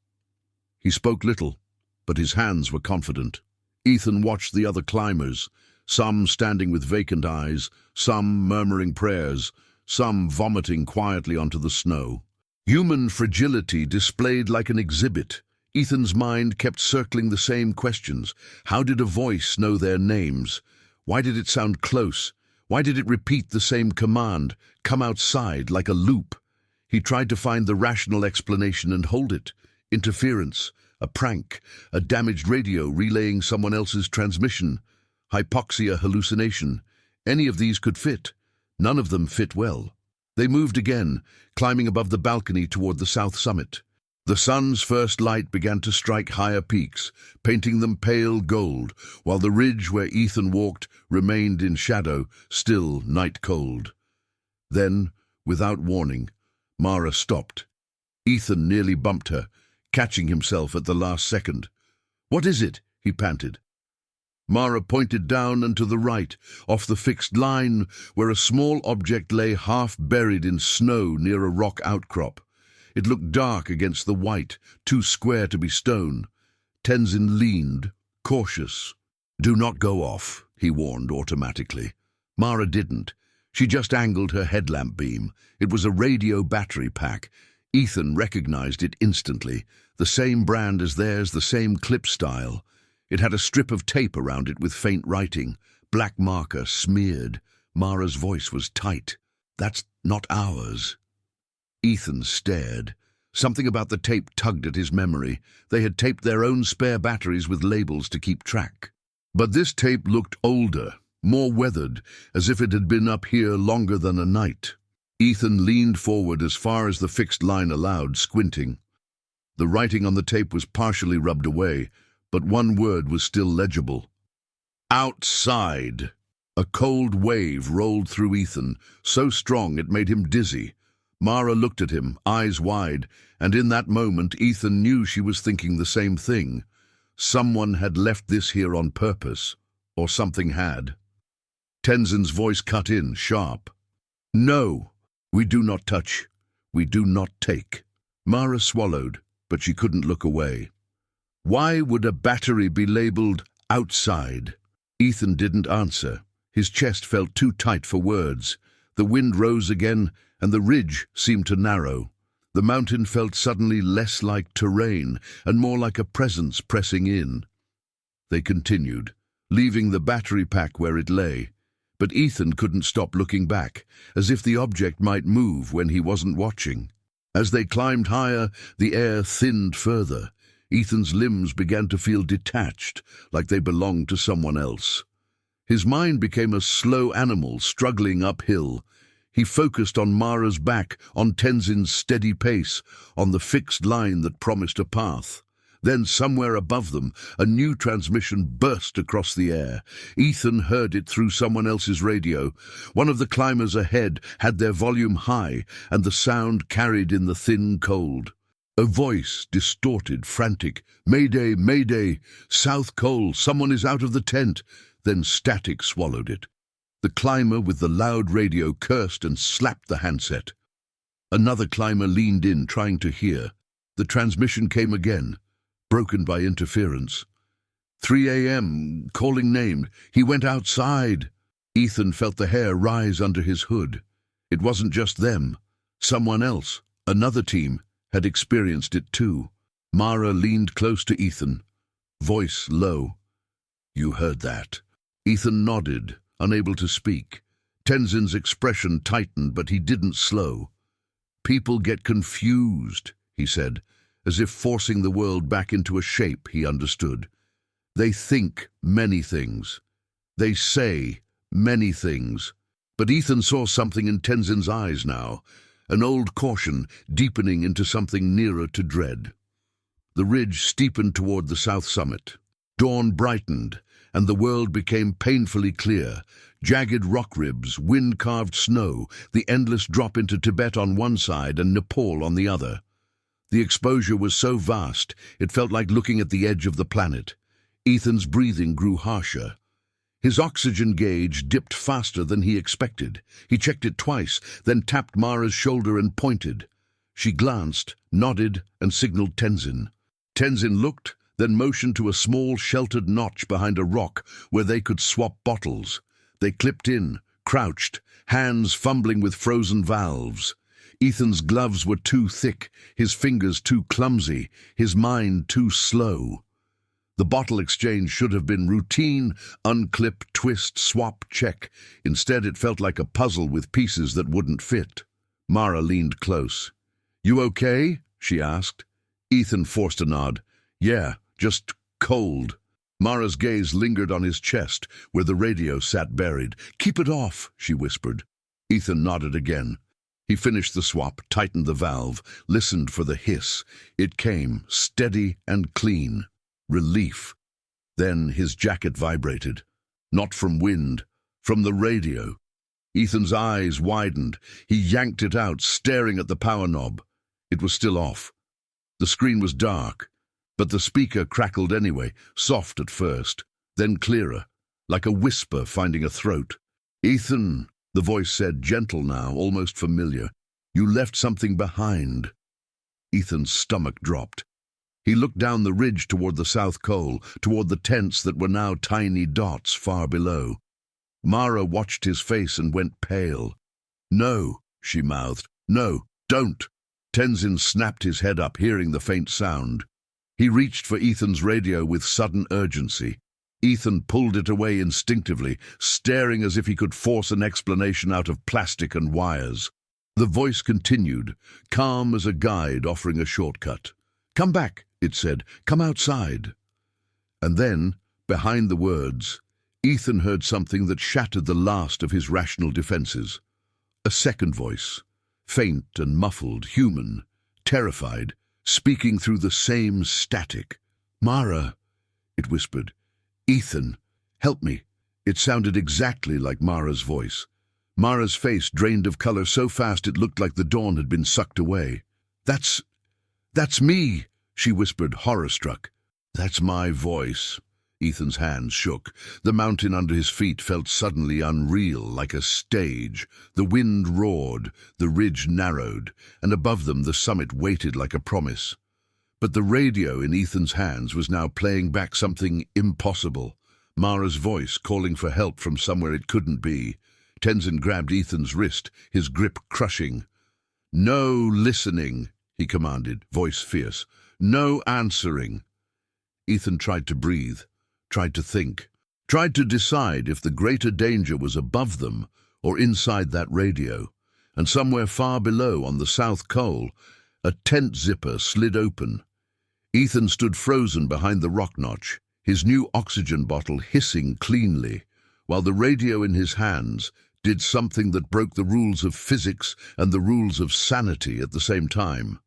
He spoke little, but his hands were confident. Ethan watched the other climbers, some standing with vacant eyes, some murmuring prayers, some vomiting quietly onto the snow. Human fragility displayed like an exhibit. Ethan's mind kept circling the same questions. How did a voice know their names? Why did it sound close? Why did it repeat the same command, come outside like a loop? He tried to find the rational explanation and hold it. Interference, a prank, a damaged radio relaying someone else's transmission, hypoxia hallucination. Any of these could fit. None of them fit well. They moved again, climbing above the balcony toward the south summit. The sun's first light began to strike higher peaks, painting them pale gold, while the ridge where Ethan walked remained in shadow, still night-cold. Then, without warning, Mara stopped. Ethan nearly bumped her, catching himself at the last second. "What is it?" he panted. Mara pointed down and to the right, off the fixed line, where a small object lay half buried in snow near a rock outcrop. It looked dark against the white, too square to be stone. Tenzin leaned, cautious. "Do not go off," he warned automatically. Mara didn't. She just angled her headlamp beam. It was a radio battery pack. Ethan recognized it instantly. The same brand as theirs, the same clip style. It had a strip of tape around it with faint writing. Black marker, smeared. Mara's voice was tight. "That's not ours." Ethan stared. Something about the tape tugged at his memory. They had taped their own spare batteries with labels to keep track. But this tape looked older, more weathered, as if it had been up here longer than a night. Ethan leaned forward as far as the fixed line allowed, squinting. The writing on the tape was partially rubbed away, but one word was still legible. Outside. A cold wave rolled through Ethan, so strong it made him dizzy. Mara looked at him, eyes wide, and in that moment Ethan knew she was thinking the same thing. Someone had left this here on purpose, or something had. Tenzin's voice cut in, sharp. No, we do not touch. We do not take. Mara swallowed, but she couldn't look away. Why would a battery be labeled outside? Ethan didn't answer. His chest felt too tight for words. The wind rose again, and the ridge seemed to narrow. The mountain felt suddenly less like terrain and more like a presence pressing in. They continued, leaving the battery pack where it lay. But Ethan couldn't stop looking back, as if the object might move when he wasn't watching. As they climbed higher, the air thinned further. Ethan's limbs began to feel detached, like they belonged to someone else. His mind became a slow animal struggling uphill. He focused on Mara's back, on Tenzin's steady pace, on the fixed line that promised a path. Then, somewhere above them, a new transmission burst across the air. Ethan heard it through someone else's radio. One of the climbers ahead had their volume high, and the sound carried in the thin cold. A voice, distorted, frantic. Mayday, mayday, South Col, someone is out of the tent. Then static swallowed it. The climber with the loud radio cursed and slapped the handset. Another climber leaned in, trying to hear. The transmission came again, broken by interference. 3 a.m., calling named. He went outside. Ethan felt the hair rise under his hood. It wasn't just them. Someone else, another team, had experienced it too. Mara leaned close to Ethan, voice low. You heard that? Ethan nodded, unable to speak. Tenzin's expression tightened, but he didn't slow. People get confused, he said, as if forcing the world back into a shape he understood. They think many things. They say many things. But Ethan saw something in Tenzin's eyes now, an old caution deepening into something nearer to dread. The ridge steepened toward the south summit. Dawn brightened, and the world became painfully clear. Jagged rock ribs, wind-carved snow, the endless drop into Tibet on one side and Nepal on the other. The exposure was so vast, it felt like looking at the edge of the planet. Ethan's breathing grew harsher. His oxygen gauge dipped faster than he expected. He checked it twice, then tapped Mara's shoulder and pointed. She glanced, nodded, and signaled Tenzin. Tenzin looked, then motioned to a small sheltered notch behind a rock where they could swap bottles. They clipped in, crouched, hands fumbling with frozen valves. Ethan's gloves were too thick, his fingers too clumsy, his mind too slow. The bottle exchange should have been routine, unclip, twist, swap, check. Instead, it felt like a puzzle with pieces that wouldn't fit. Mara leaned close. You okay? She asked. Ethan forced a nod. Yeah, just cold. Mara's gaze lingered on his chest, where the radio sat buried. Keep it off, she whispered. Ethan nodded again. He finished the swap, tightened the valve, listened for the hiss. It came, steady and clean. Relief. Then his jacket vibrated. Not from wind, from the radio. Ethan's eyes widened. He yanked it out, staring at the power knob. It was still off. The screen was dark, but the speaker crackled anyway, soft at first, then clearer, like a whisper finding a throat. Ethan, the voice said, gentle now, almost familiar. You left something behind. Ethan's stomach dropped. He looked down the ridge toward the South Col, toward the tents that were now tiny dots far below. Mara watched his face and went pale. No, she mouthed. No, don't. Tenzin snapped his head up, hearing the faint sound. He reached for Ethan's radio with sudden urgency. Ethan pulled it away instinctively, staring as if he could force an explanation out of plastic and wires. The voice continued, calm as a guide offering a shortcut. Come back, it said. Come outside. And then, behind the words, Ethan heard something that shattered the last of his rational defenses. A second voice, faint and muffled, human, terrified, speaking through the same static. "Mara," it whispered. "Ethan, help me." It sounded exactly like Mara's voice. Mara's face drained of color so fast it looked like the dawn had been sucked away. That's me," she whispered, horror-struck. "That's my voice." Ethan's hands shook. The mountain under his feet felt suddenly unreal, like a stage. The wind roared, the ridge narrowed, and above them the summit waited like a promise. But the radio in Ethan's hands was now playing back something impossible. Mara's voice calling for help from somewhere it couldn't be. Tenzin grabbed Ethan's wrist, his grip crushing. "No listening," he commanded, voice fierce. "No answering." Ethan tried to breathe, tried to think, tried to decide if the greater danger was above them or inside that radio. And somewhere far below on the South Col, a tent zipper slid open. Ethan stood frozen behind the rock notch, his new oxygen bottle hissing cleanly, while the radio in his hands did something that broke the rules of physics and the rules of sanity at the same time.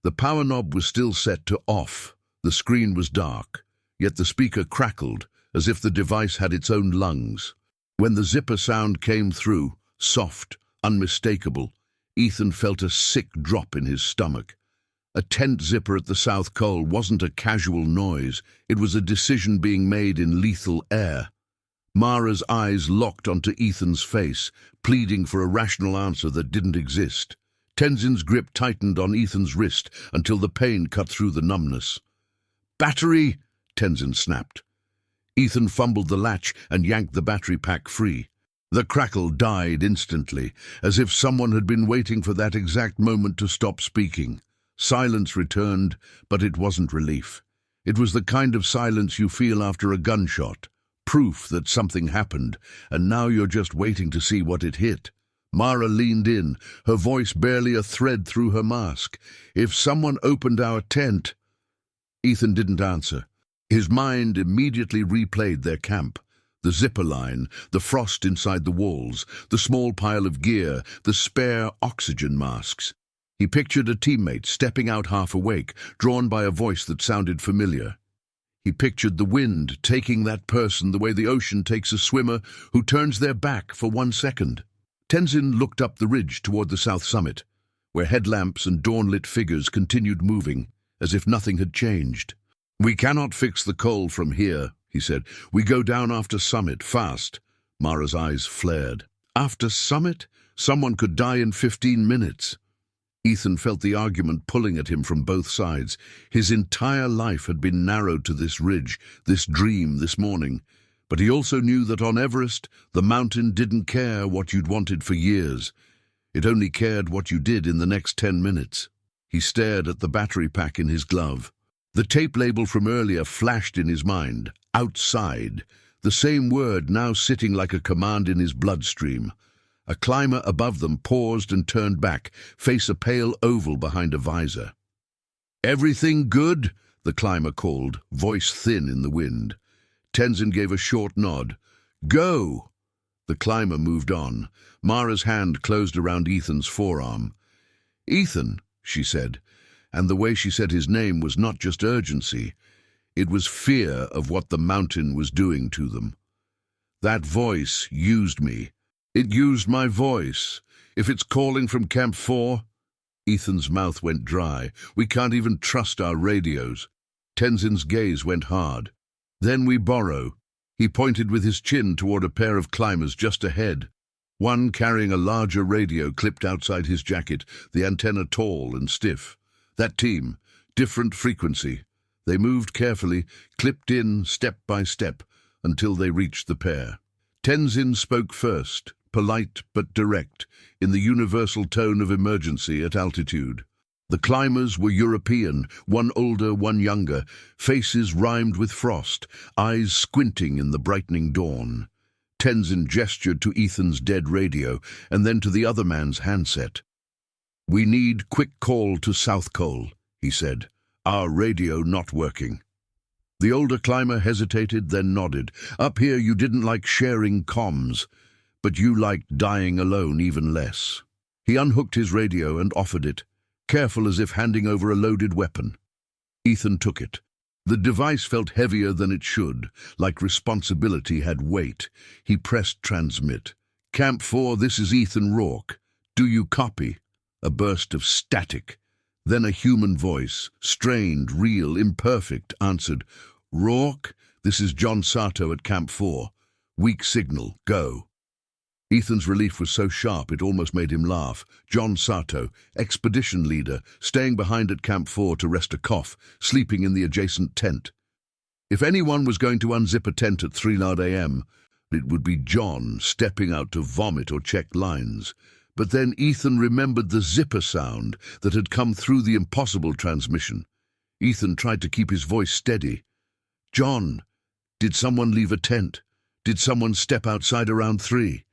The power knob was still set to off. The screen was dark, yet the speaker crackled as if the device had its own lungs. When the zipper sound came through, soft, unmistakable, Ethan felt a sick drop in his stomach. A tent zipper at the South Col wasn't a casual noise. It was a decision being made in lethal air. Mara's eyes locked onto Ethan's face, pleading for a rational answer that didn't exist. Tenzin's grip tightened on Ethan's wrist until the pain cut through the numbness. "Battery!" Tenzin snapped. Ethan fumbled the latch and yanked the battery pack free. The crackle died instantly, as if someone had been waiting for that exact moment to stop speaking. Silence returned, but it wasn't relief. It was the kind of silence you feel after a gunshot, proof that something happened, and now you're just waiting to see what it hit. Mara leaned in, her voice barely a thread through her mask. "If someone opened our tent—" Ethan didn't answer. His mind immediately replayed their camp. The zipper line, the frost inside the walls, the small pile of gear, the spare oxygen masks. He pictured a teammate stepping out half awake, drawn by a voice that sounded familiar. He pictured the wind taking that person the way the ocean takes a swimmer who turns their back for 1 second. Tenzin looked up the ridge toward the south summit, where headlamps and dawn-lit figures continued moving, as if nothing had changed. "We cannot fix the Col from here," he said. "We go down after summit, fast." Mara's eyes flared. "After summit? Someone could die in 15 minutes. Ethan felt the argument pulling at him from both sides. His entire life had been narrowed to this ridge, this dream, this morning. But he also knew that on Everest, the mountain didn't care what you'd wanted for years. It only cared what you did in the next 10 minutes. He stared at the battery pack in his glove. The tape label from earlier flashed in his mind. Outside. The same word now sitting like a command in his bloodstream. A climber above them paused and turned back, face a pale oval behind a visor. "Everything good?" the climber called, voice thin in the wind. Tenzin gave a short nod. "Go!" The climber moved on. Mara's hand closed around Ethan's forearm. "Ethan," she said, and the way she said his name was not just urgency. It was fear of what the mountain was doing to them. "That voice used me. It used my voice. If it's calling from Camp 4... Ethan's mouth went dry. "We can't even trust our radios." Tenzin's gaze went hard. "Then we borrow." He pointed with his chin toward a pair of climbers just ahead. One carrying a larger radio clipped outside his jacket, the antenna tall and stiff. That team, different frequency. They moved carefully, clipped in step by step, until they reached the pair. Tenzin spoke first, polite but direct, in the universal tone of emergency at altitude. The climbers were European, one older, one younger, faces rimed with frost, eyes squinting in the brightening dawn. Tenzin gestured to Ethan's dead radio, and then to the other man's handset. "We need quick call to South Col," he said. "Our radio not working." The older climber hesitated, then nodded. "Up here you didn't like sharing comms, but you liked dying alone even less." He unhooked his radio and offered it, careful as if handing over a loaded weapon. Ethan took it. The device felt heavier than it should, like responsibility had weight. He pressed transmit. "Camp 4, this is Ethan Rourke. Do you copy?" A burst of static. Then a human voice, strained, real, imperfect, answered. "Rourke, this is John Sato at Camp 4. Weak signal, go." Ethan's relief was so sharp it almost made him laugh. John Sato, expedition leader, staying behind at Camp 4 to rest a cough, sleeping in the adjacent tent. If anyone was going to unzip a tent at 3 a.m., it would be John, stepping out to vomit or check lines. But then Ethan remembered the zipper sound that had come through the impossible transmission. Ethan tried to keep his voice steady. "John, did someone leave a tent? Did someone step outside around 3?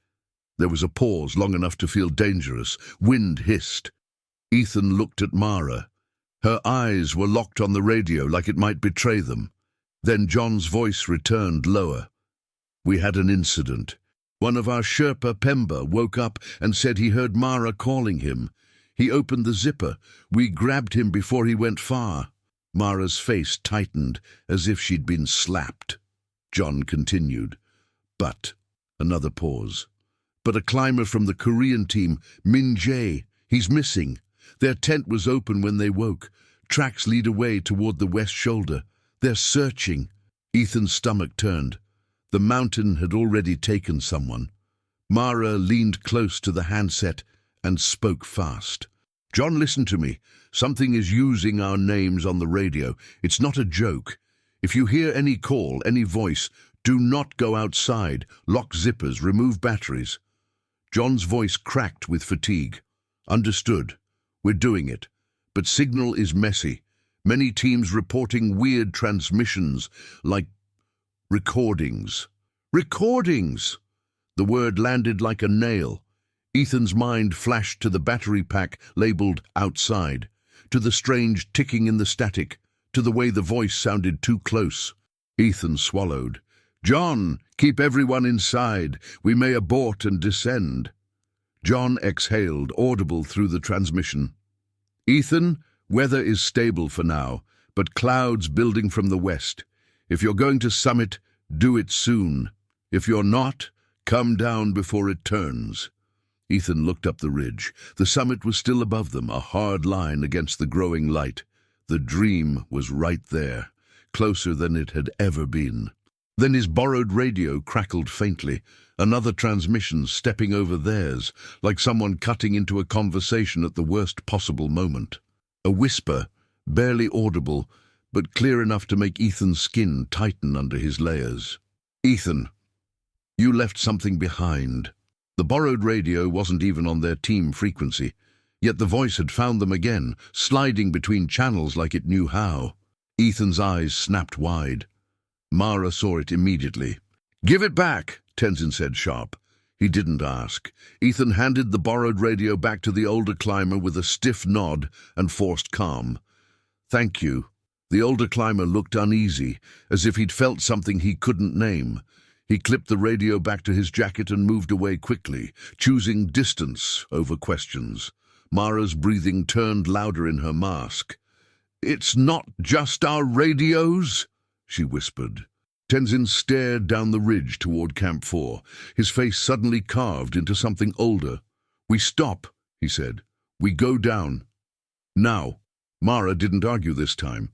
There was a pause long enough to feel dangerous. Wind hissed. Ethan looked at Mara. Her eyes were locked on the radio like it might betray them. Then John's voice returned lower. "We had an incident. One of our Sherpa, Pemba, woke up and said he heard Mara calling him. He opened the zipper. We grabbed him before he went far." Mara's face tightened as if she'd been slapped. John continued. "But," another pause. "But a climber from the Korean team, Min Jae, he's missing. Their tent was open when they woke. Tracks lead away toward the west shoulder. They're searching." Ethan's stomach turned. The mountain had already taken someone. Mara leaned close to the handset and spoke fast. "John, listen to me. Something is using our names on the radio. It's not a joke. If you hear any call, any voice, do not go outside. Lock zippers, remove batteries." John's voice cracked with fatigue. "Understood. We're doing it. But signal is messy. Many teams reporting weird transmissions, like recordings." Recordings! The word landed like a nail. Ethan's mind flashed to the battery pack labeled outside, to the strange ticking in the static, to the way the voice sounded too close. Ethan swallowed. "John, keep everyone inside. We may abort and descend." John exhaled, audible through the transmission. "Ethan, weather is stable for now, but clouds building from the west. If you're going to summit, do it soon. If you're not, come down before it turns." Ethan looked up the ridge. The summit was still above them, a hard line against the growing light. The dream was right there, closer than it had ever been. Then his borrowed radio crackled faintly, another transmission stepping over theirs, like someone cutting into a conversation at the worst possible moment. A whisper, barely audible, but clear enough to make Ethan's skin tighten under his layers. "Ethan, you left something behind." The borrowed radio wasn't even on their team frequency, yet the voice had found them again, sliding between channels like it knew how. Ethan's eyes snapped wide. Mara saw it immediately. "Give it back," Tenzin said sharp. He didn't ask. Ethan handed the borrowed radio back to the older climber with a stiff nod and forced calm. "Thank you." The older climber looked uneasy, as if he'd felt something he couldn't name. He clipped the radio back to his jacket and moved away quickly, choosing distance over questions. Mara's breathing turned louder in her mask. "It's not just our radios," she whispered. Tenzin stared down the ridge toward Camp 4, his face suddenly carved into something older. "We stop," he said. "We go down. Now." Mara didn't argue this time.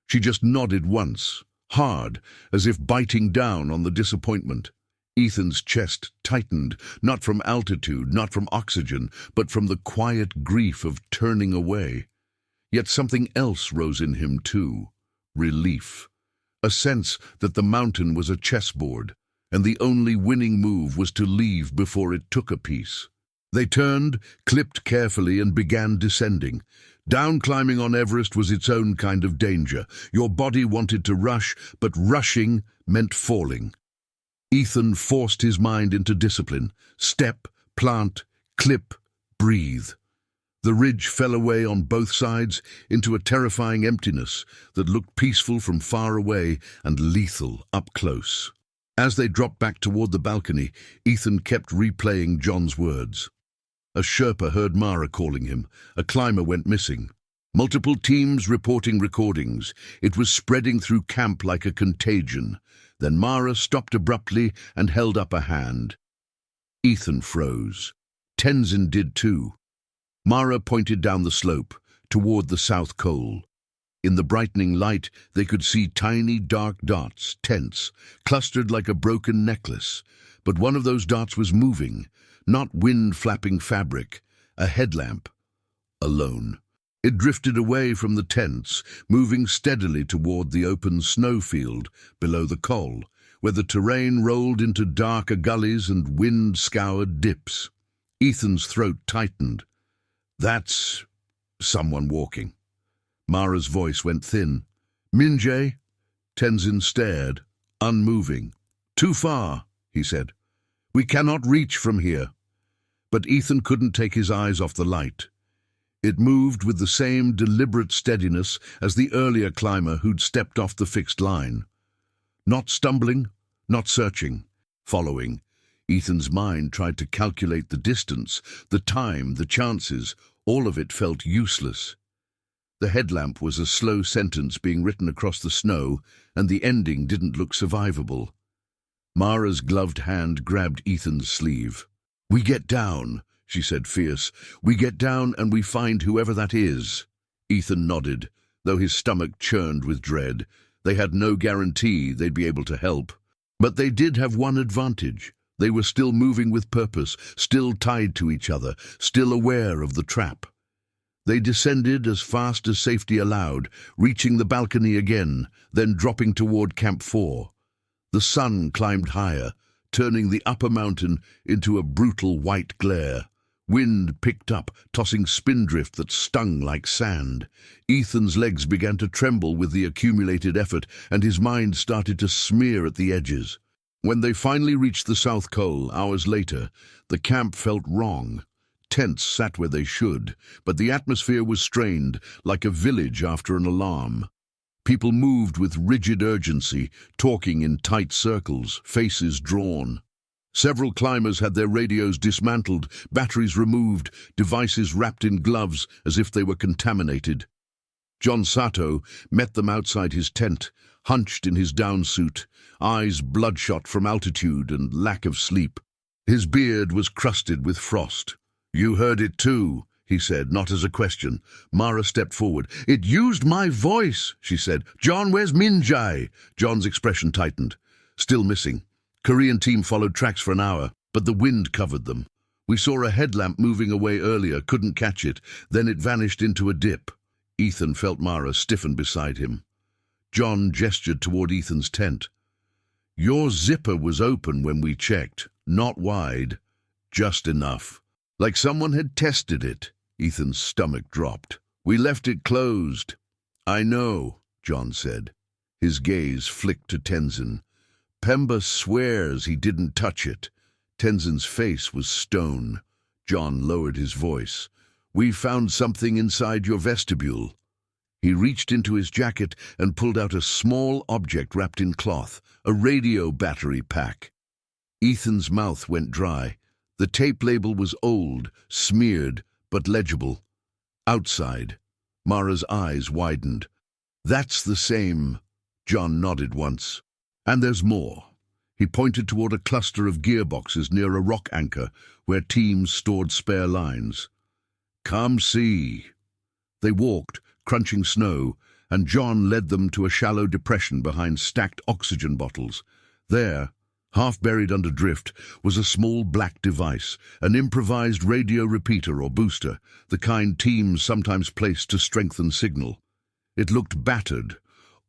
She just nodded once, hard, as if biting down on the disappointment. Ethan's chest tightened, not from altitude, not from oxygen, but from the quiet grief of turning away. Yet something else rose in him too, relief. A sense that the mountain was a chessboard, and the only winning move was to leave before it took a piece. They turned, clipped carefully, and began descending. Down climbing on Everest was its own kind of danger. Your body wanted to rush, but rushing meant falling. Ethan forced his mind into discipline. Step, plant, clip, breathe. The ridge fell away on both sides into a terrifying emptiness that looked peaceful from far away and lethal up close. As they dropped back toward the balcony, Ethan kept replaying John's words. A Sherpa heard Mara calling him. A climber went missing. Multiple teams reporting recordings. It was spreading through camp like a contagion. Then Mara stopped abruptly and held up a hand. Ethan froze. Tenzin did too. Mara pointed down the slope, toward the South Col. In the brightening light, they could see tiny dark dots, tense, clustered like a broken necklace. But one of those dots was moving, not wind-flapping fabric, a headlamp. Alone. It drifted away from the tents, moving steadily toward the open snowfield below the col, where the terrain rolled into darker gullies and wind-scoured dips. Ethan's throat tightened. That's someone walking. Mara's voice went thin. Minjay? Tenzin stared, unmoving. Too far, he said. We cannot reach from here. But Ethan couldn't take his eyes off the light. It moved with the same deliberate steadiness as the earlier climber who'd stepped off the fixed line. Not stumbling, not searching, following. Ethan's mind tried to calculate the distance, the time, the chances. All of it felt useless. The headlamp was a slow sentence being written across the snow, and the ending didn't look survivable. Mara's gloved hand grabbed Ethan's sleeve. We get down, she said fierce. We get down and we find whoever that is. Ethan nodded, though his stomach churned with dread. They had no guarantee they'd be able to help. But they did have one advantage. They were still moving with purpose, still tied to each other, still aware of the trap. They descended as fast as safety allowed, reaching the balcony again, then dropping toward Camp 4. The sun climbed higher, turning the upper mountain into a brutal white glare. Wind picked up, tossing spindrift that stung like sand. Ethan's legs began to tremble with the accumulated effort, and his mind started to smear at the edges. When they finally reached the South Col, hours later, the camp felt wrong. Tents sat where they should, but the atmosphere was strained, like a village after an alarm. People moved with rigid urgency, talking in tight circles, faces drawn. Several climbers had their radios dismantled, batteries removed, devices wrapped in gloves as if they were contaminated. John Sato met them outside his tent, hunched in his down suit, eyes bloodshot from altitude and lack of sleep. His beard was crusted with frost. You heard it too, he said, not as a question. Mara stepped forward. It used my voice, she said. John, where's Minjay? John's expression tightened. Still missing. Korean team followed tracks for an hour, but the wind covered them. We saw a headlamp moving away earlier, couldn't catch it. Then it vanished into a dip. Ethan felt Mara stiffen beside him. John gestured toward Ethan's tent. Your zipper was open when we checked, not wide, just enough. Like someone had tested it. Ethan's stomach dropped. We left it closed. I know, John said. His gaze flicked to Tenzin. Pemba swears he didn't touch it. Tenzin's face was stone. John lowered his voice. We found something inside your vestibule. He reached into his jacket and pulled out a small object wrapped in cloth, a radio battery pack. Ethan's mouth went dry. The tape label was old, smeared, but legible. Outside. Mara's eyes widened. That's the same. John nodded once. And there's more. He pointed toward a cluster of gearboxes near a rock anchor where teams stored spare lines. Come see. They walked, crunching snow, and John led them to a shallow depression behind stacked oxygen bottles. There, half buried under drift, was a small black device, an improvised radio repeater or booster, the kind teams sometimes placed to strengthen signal. It looked battered,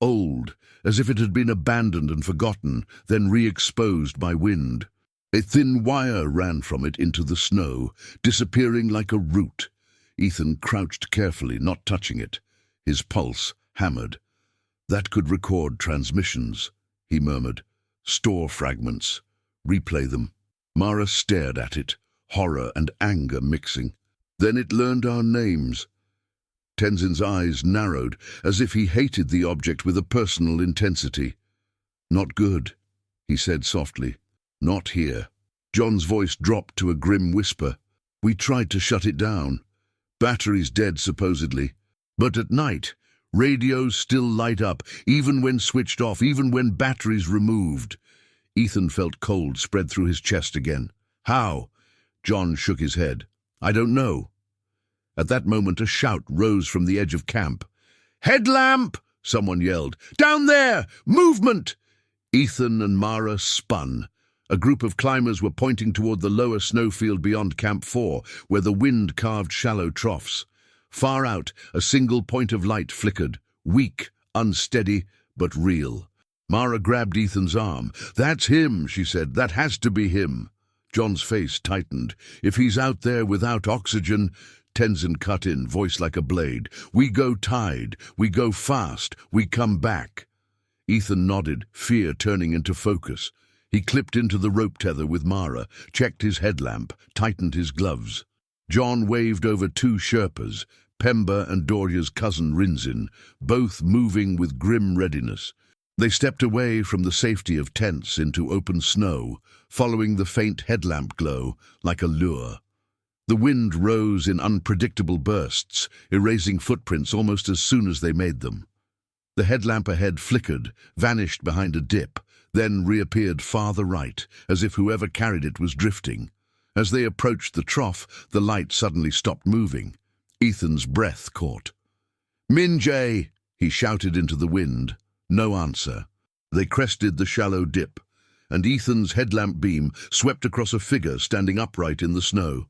old, as if it had been abandoned and forgotten, then re-exposed by wind. A thin wire ran from it into the snow, disappearing like a root. Ethan crouched carefully, not touching it. His pulse hammered. That could record transmissions, he murmured. Store fragments. Replay them. Mara stared at it, horror and anger mixing. Then it learned our names. Tenzin's eyes narrowed, as if he hated the object with a personal intensity. Not good, he said softly. Not here. John's voice dropped to a grim whisper. We tried to shut it down. Batteries dead, supposedly. But at night, radios still light up, even when switched off, even when batteries removed. Ethan felt cold spread through his chest again. How? John shook his head. I don't know. At that moment, a shout rose from the edge of camp. Headlamp! Someone yelled. Down there! Movement! Ethan and Mara spun. A group of climbers were pointing toward the lower snowfield beyond Camp 4, where the wind carved shallow troughs. Far out, a single point of light flickered, weak, unsteady, but real. Mara grabbed Ethan's arm. That's him, she said. That has to be him. John's face tightened. If he's out there without oxygen... Tenzin cut in, voice like a blade. We go tide. We go fast. We come back. Ethan nodded, fear turning into focus. He clipped into the rope tether with Mara, checked his headlamp, tightened his gloves. John waved over two Sherpas, Pemba and Doria's cousin Rinzin, both moving with grim readiness. They stepped away from the safety of tents into open snow, following the faint headlamp glow like a lure. The wind rose in unpredictable bursts, erasing footprints almost as soon as they made them. The headlamp ahead flickered, vanished behind a dip, then reappeared farther right, as if whoever carried it was drifting. As they approached the trough, the light suddenly stopped moving. Ethan's breath caught. Minjay! He shouted into the wind. No answer. They crested the shallow dip, and Ethan's headlamp beam swept across a figure standing upright in the snow.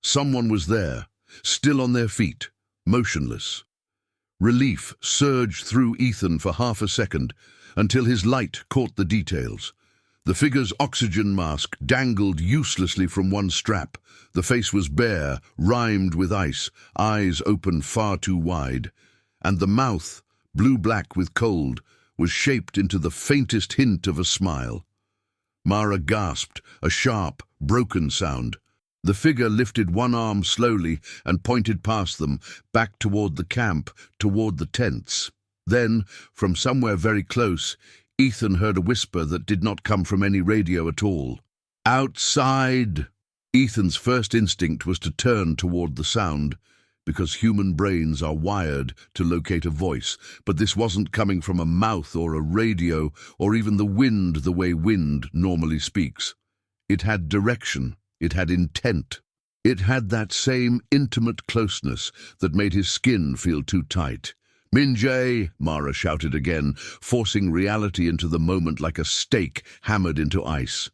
Someone was there, still on their feet, motionless. Relief surged through Ethan for half a second, until his light caught the details. The figure's oxygen mask dangled uselessly from one strap. The face was bare, rimed with ice, eyes open far too wide. And the mouth, blue-black with cold, was shaped into the faintest hint of a smile. Mara gasped, a sharp, broken sound. The figure lifted one arm slowly and pointed past them, back toward the camp, toward the tents. Then, from somewhere very close, Ethan heard a whisper that did not come from any radio at all. Outside! Ethan's first instinct was to turn toward the sound, because human brains are wired to locate a voice, but this wasn't coming from a mouth or a radio or even the wind the way wind normally speaks. It had direction. It had intent. It had that same intimate closeness that made his skin feel too tight. Minjay! Mara shouted again, forcing reality into the moment like a stake hammered into ice.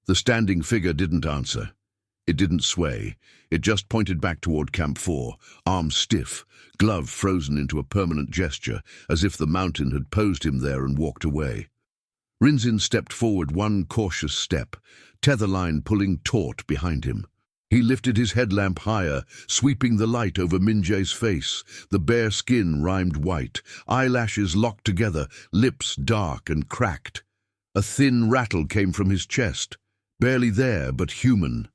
The standing figure didn't answer. It didn't sway. It just pointed back toward Camp 4, arm stiff, glove frozen into a permanent gesture, as if the mountain had posed him there and walked away. Rinzin stepped forward one cautious step, tether line pulling taut behind him. He lifted his headlamp higher, sweeping the light over Minjay's face, the bare skin rimed white, eyelashes locked together, lips dark and cracked. A thin rattle came from his chest, barely there but human.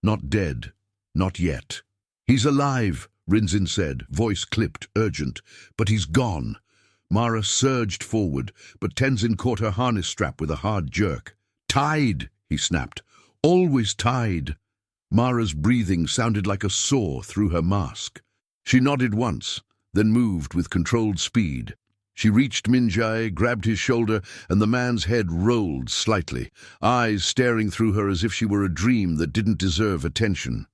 Not dead, not yet. He's alive, Rinzin said, voice clipped, urgent, but he's gone. Mara surged forward, but Tenzin caught her harness strap with a hard jerk. Tied, he snapped. Always tied. Mara's breathing sounded like a saw through her mask. She nodded once, then moved with controlled speed. She reached Minjay, grabbed his shoulder, and the man's head rolled slightly, eyes staring through her as if she were a dream that didn't deserve attention.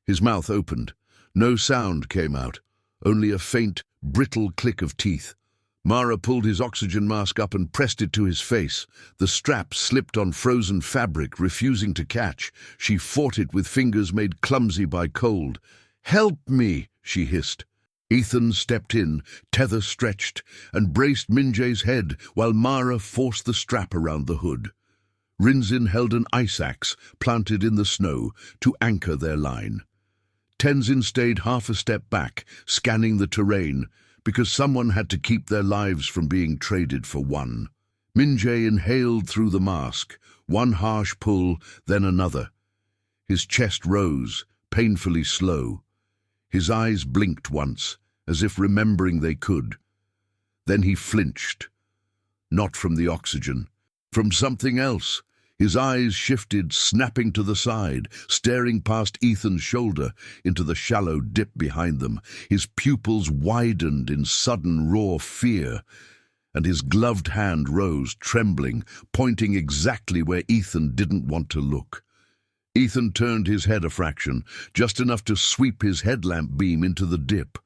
His mouth opened. No sound came out, only a faint, brittle click of teeth. Mara pulled his oxygen mask up and pressed it to his face. The strap slipped on frozen fabric, refusing to catch. She fought it with fingers made clumsy by cold. "Help me," she hissed. Ethan stepped in, tether stretched, and braced Minjay's head while Mara forced the strap around the hood. Rinzin held an ice axe planted in the snow to anchor their line. Tenzin stayed half a step back, scanning the terrain, because someone had to keep their lives from being traded for one. Minjay inhaled through the mask, one harsh pull, then another. His chest rose, painfully slow. His eyes blinked once, as if remembering they could. Then he flinched. Not from the oxygen, from something else. His eyes shifted, snapping to the side, staring past Ethan's shoulder into the shallow dip behind them. His pupils widened in sudden raw fear, and his gloved hand rose, trembling, pointing exactly where Ethan didn't want to look. Ethan turned his head a fraction, just enough to sweep his headlamp beam into the dip.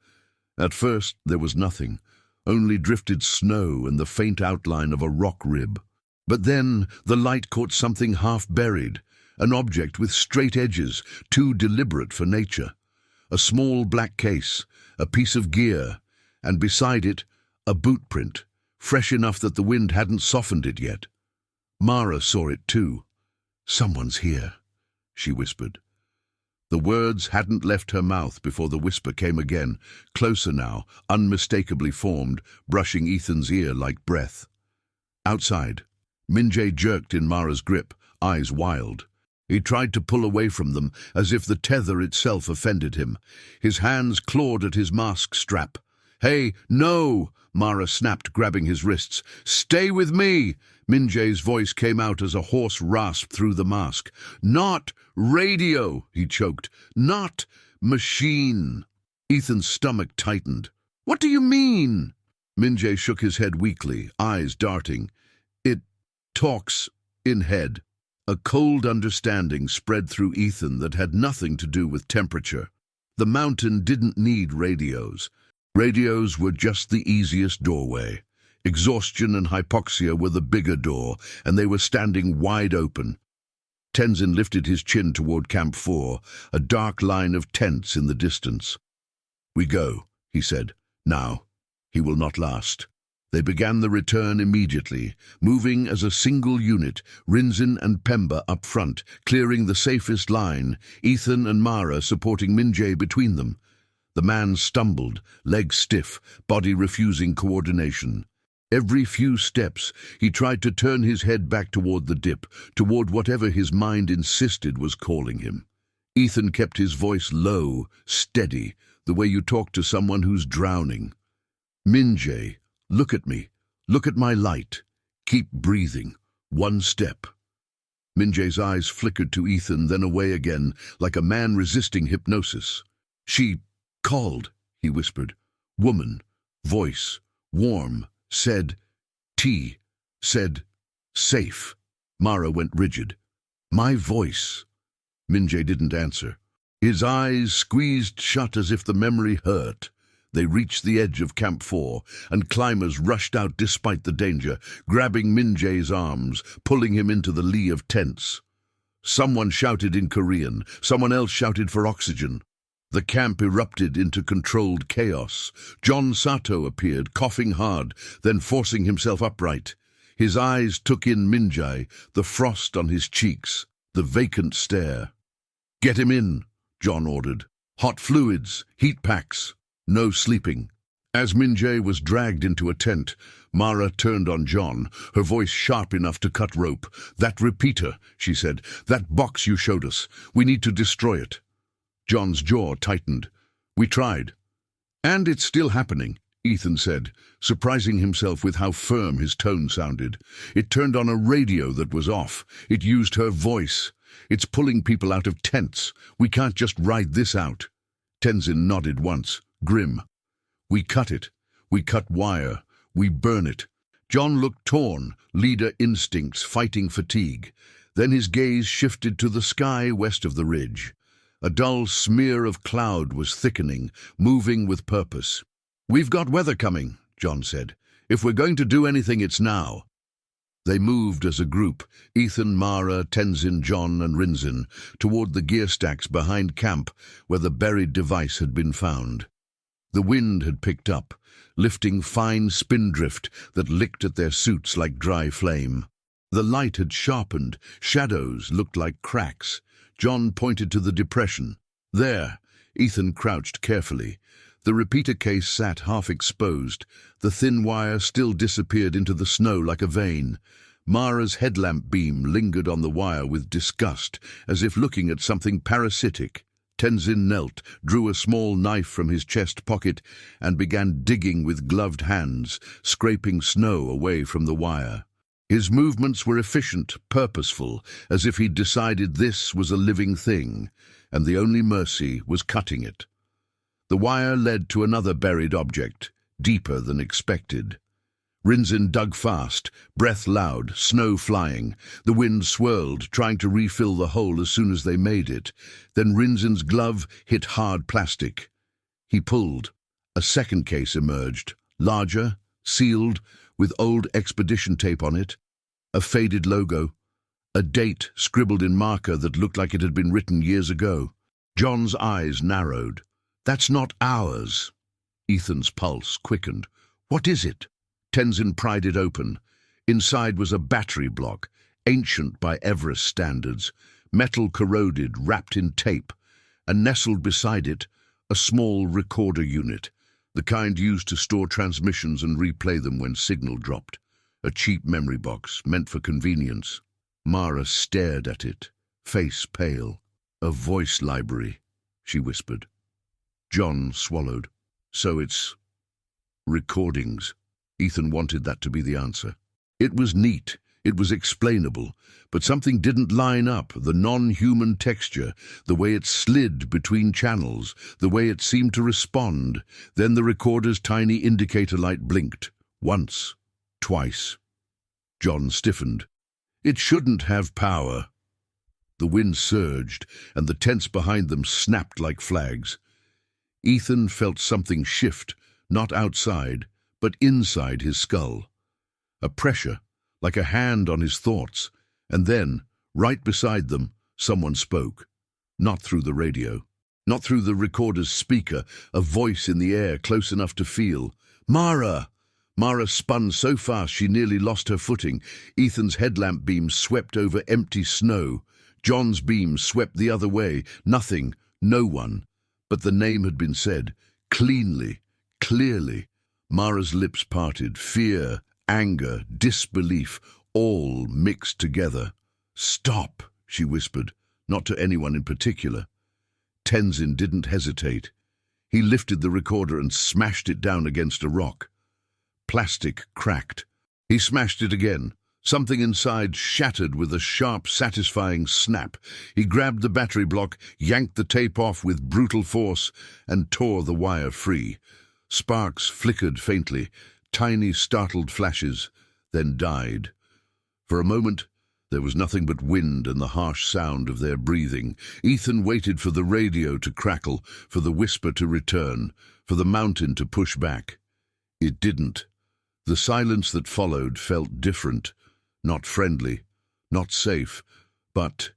At first there was nothing, only drifted snow and the faint outline of a rock rib. But then the light caught something half-buried, an object with straight edges, too deliberate for nature. A small black case, a piece of gear, and beside it, a boot print, fresh enough that the wind hadn't softened it yet. Mara saw it too. "Someone's here," she whispered. The words hadn't left her mouth before the whisper came again, closer now, unmistakably formed, brushing Ethan's ear like breath. Outside, Minjay jerked in Mara's grip, eyes wild. He tried to pull away from them, as if the tether itself offended him. His hands clawed at his mask strap. "Hey, no!" Mara snapped, grabbing his wrists. "Stay with me!" Minjay's voice came out as a hoarse rasp through the mask. "Not radio," he choked. "Not machine." Ethan's stomach tightened. "What do you mean?" Minjay shook his head weakly, eyes darting. "It talks in head." A cold understanding spread through Ethan that had nothing to do with temperature. The mountain didn't need radios. Radios were just the easiest doorway. Exhaustion and hypoxia were the bigger door, and they were standing wide open. Tenzin lifted his chin toward Camp 4, a dark line of tents in the distance. "We go," he said. "Now. He will not last." They began the return immediately, moving as a single unit, Rinzin and Pemba up front, clearing the safest line, Ethan and Mara supporting Minjay between them. The man stumbled, legs stiff, body refusing coordination. Every few steps, he tried to turn his head back toward the dip, toward whatever his mind insisted was calling him. Ethan kept his voice low, steady, the way you talk to someone who's drowning. "Minjay, look at me. Look at my light. Keep breathing. One step." Minjay's eyes flickered to Ethan, then away again, like a man resisting hypnosis. "She called," he whispered. "Woman. Voice. Warm. Said tea. Said safe." Mara went rigid. "My voice." Minjay didn't answer. His eyes squeezed shut as if the memory hurt. They reached the edge of Camp 4, and climbers rushed out despite the danger, grabbing Minjay's arms, pulling him into the lee of tents. Someone shouted in Korean, someone else shouted for oxygen. The camp erupted into controlled chaos. John Sato appeared, coughing hard, then forcing himself upright. His eyes took in Minjay, the frost on his cheeks, the vacant stare. "Get him in," John ordered. "Hot fluids, heat packs. No sleeping." As Minjay was dragged into a tent, Mara turned on John, her voice sharp enough to cut rope. "That repeater," she said. "That box you showed us. We need to destroy it." John's jaw tightened. "We tried." "And it's still happening," Ethan said, surprising himself with how firm his tone sounded. "It turned on a radio that was off. It used her voice. It's pulling people out of tents. We can't just ride this out." Tenzin nodded once, grim. "We cut it. We cut wire. We burn it." John looked torn, leader instincts fighting fatigue. Then his gaze shifted to the sky west of the ridge. A dull smear of cloud was thickening, moving with purpose. "We've got weather coming," John said. "If we're going to do anything, it's now." They moved as a group, Ethan, Mara, Tenzin, John, and Rinzin, toward the gear stacks behind camp where the buried device had been found. The wind had picked up, lifting fine spindrift that licked at their suits like dry flame. The light had sharpened, shadows looked like cracks. John pointed to the depression. There, Ethan crouched carefully. The repeater case sat half exposed. The thin wire still disappeared into the snow like a vein. Mara's headlamp beam lingered on the wire with disgust, as if looking at something parasitic. Tenzin knelt, drew a small knife from his chest pocket, and began digging with gloved hands, scraping snow away from the wire. His movements were efficient, purposeful, as if he'd decided this was a living thing, and the only mercy was cutting it. The wire led to another buried object, deeper than expected. Rinzin dug fast, breath loud, snow flying. The wind swirled, trying to refill the hole as soon as they made it. Then Rinzin's glove hit hard plastic. He pulled. A second case emerged, larger, sealed, with old expedition tape on it, a faded logo, a date scribbled in marker that looked like it had been written years ago. John's eyes narrowed. "That's not ours." Ethan's pulse quickened. "What is it?" Tenzin pried it open. Inside was a battery block, ancient by Everest standards, metal corroded, wrapped in tape, and nestled beside it, a small recorder unit, the kind used to store transmissions and replay them when signal dropped. A cheap memory box, meant for convenience. Mara stared at it, face pale. "A voice library," she whispered. John swallowed. "So it's recordings." Ethan wanted that to be the answer. It was neat, it was explainable, but something didn't line up, the non-human texture, the way it slid between channels, the way it seemed to respond. Then the recorder's tiny indicator light blinked. Once. Twice. John stiffened. "It shouldn't have power." The wind surged, and the tents behind them snapped like flags. Ethan felt something shift, not outside, but inside his skull. A pressure, like a hand on his thoughts, and then, right beside them, someone spoke. Not through the radio, not through the recorder's speaker, a voice in the air close enough to feel. "Mara!" Mara spun so fast she nearly lost her footing. Ethan's headlamp beam swept over empty snow. John's beam swept the other way. Nothing, no one. But the name had been said, cleanly, clearly. Mara's lips parted, fear, anger, disbelief, all mixed together. "Stop," she whispered, not to anyone in particular. Tenzin didn't hesitate. He lifted the recorder and smashed it down against a rock. Plastic cracked. He smashed it again. Something inside shattered with a sharp, satisfying snap. He grabbed the battery block, yanked the tape off with brutal force, and tore the wire free. Sparks flickered faintly, tiny startled flashes, then died. For a moment, there was nothing but wind and the harsh sound of their breathing. Ethan waited for the radio to crackle, for the whisper to return, for the mountain to push back. It didn't. The silence that followed felt different, not friendly, not safe, but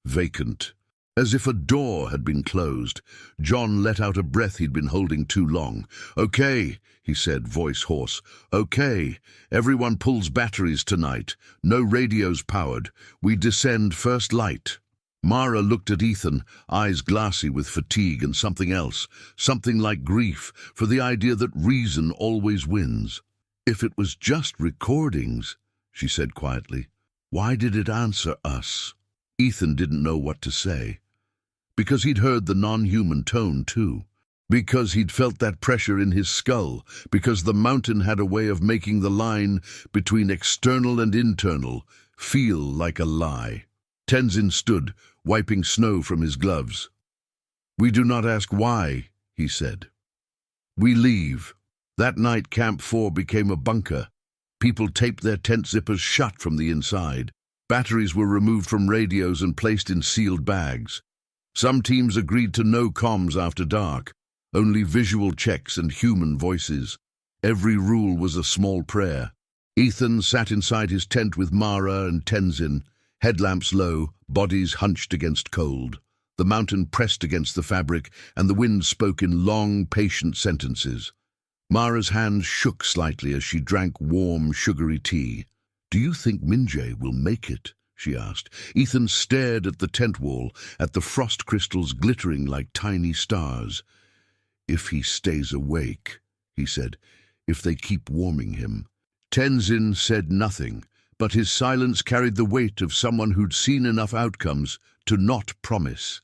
vacant. As if a door had been closed. John let out a breath he'd been holding too long. "Okay," he said, voice hoarse. "Okay. Everyone pulls batteries tonight. No radios powered. We descend first light." Mara looked at Ethan, eyes glassy with fatigue and something else, something like grief, for the idea that reason always wins. "If it was just recordings," she said quietly, "why did it answer us?" Ethan didn't know what to say. Because he'd heard the non-human tone too. Because he'd felt that pressure in his skull. Because the mountain had a way of making the line between external and internal feel like a lie. Tenzin stood, wiping snow from his gloves. "We do not ask why," he said. "We leave." That night Camp 4 became a bunker. People taped their tent zippers shut from the inside. Batteries were removed from radios and placed in sealed bags. Some teams agreed to no comms after dark, only visual checks and human voices. Every rule was a small prayer. Ethan sat inside his tent with Mara and Tenzin, headlamps low, bodies hunched against cold. The mountain pressed against the fabric, and the wind spoke in long, patient sentences. Mara's hands shook slightly as she drank warm, sugary tea. "Do you think Minjay will make it?" she asked. Ethan stared at the tent wall, at the frost crystals glittering like tiny stars. "If he stays awake," he said, "if they keep warming him." Tenzin said nothing, but his silence carried the weight of someone who'd seen enough outcomes to not promise.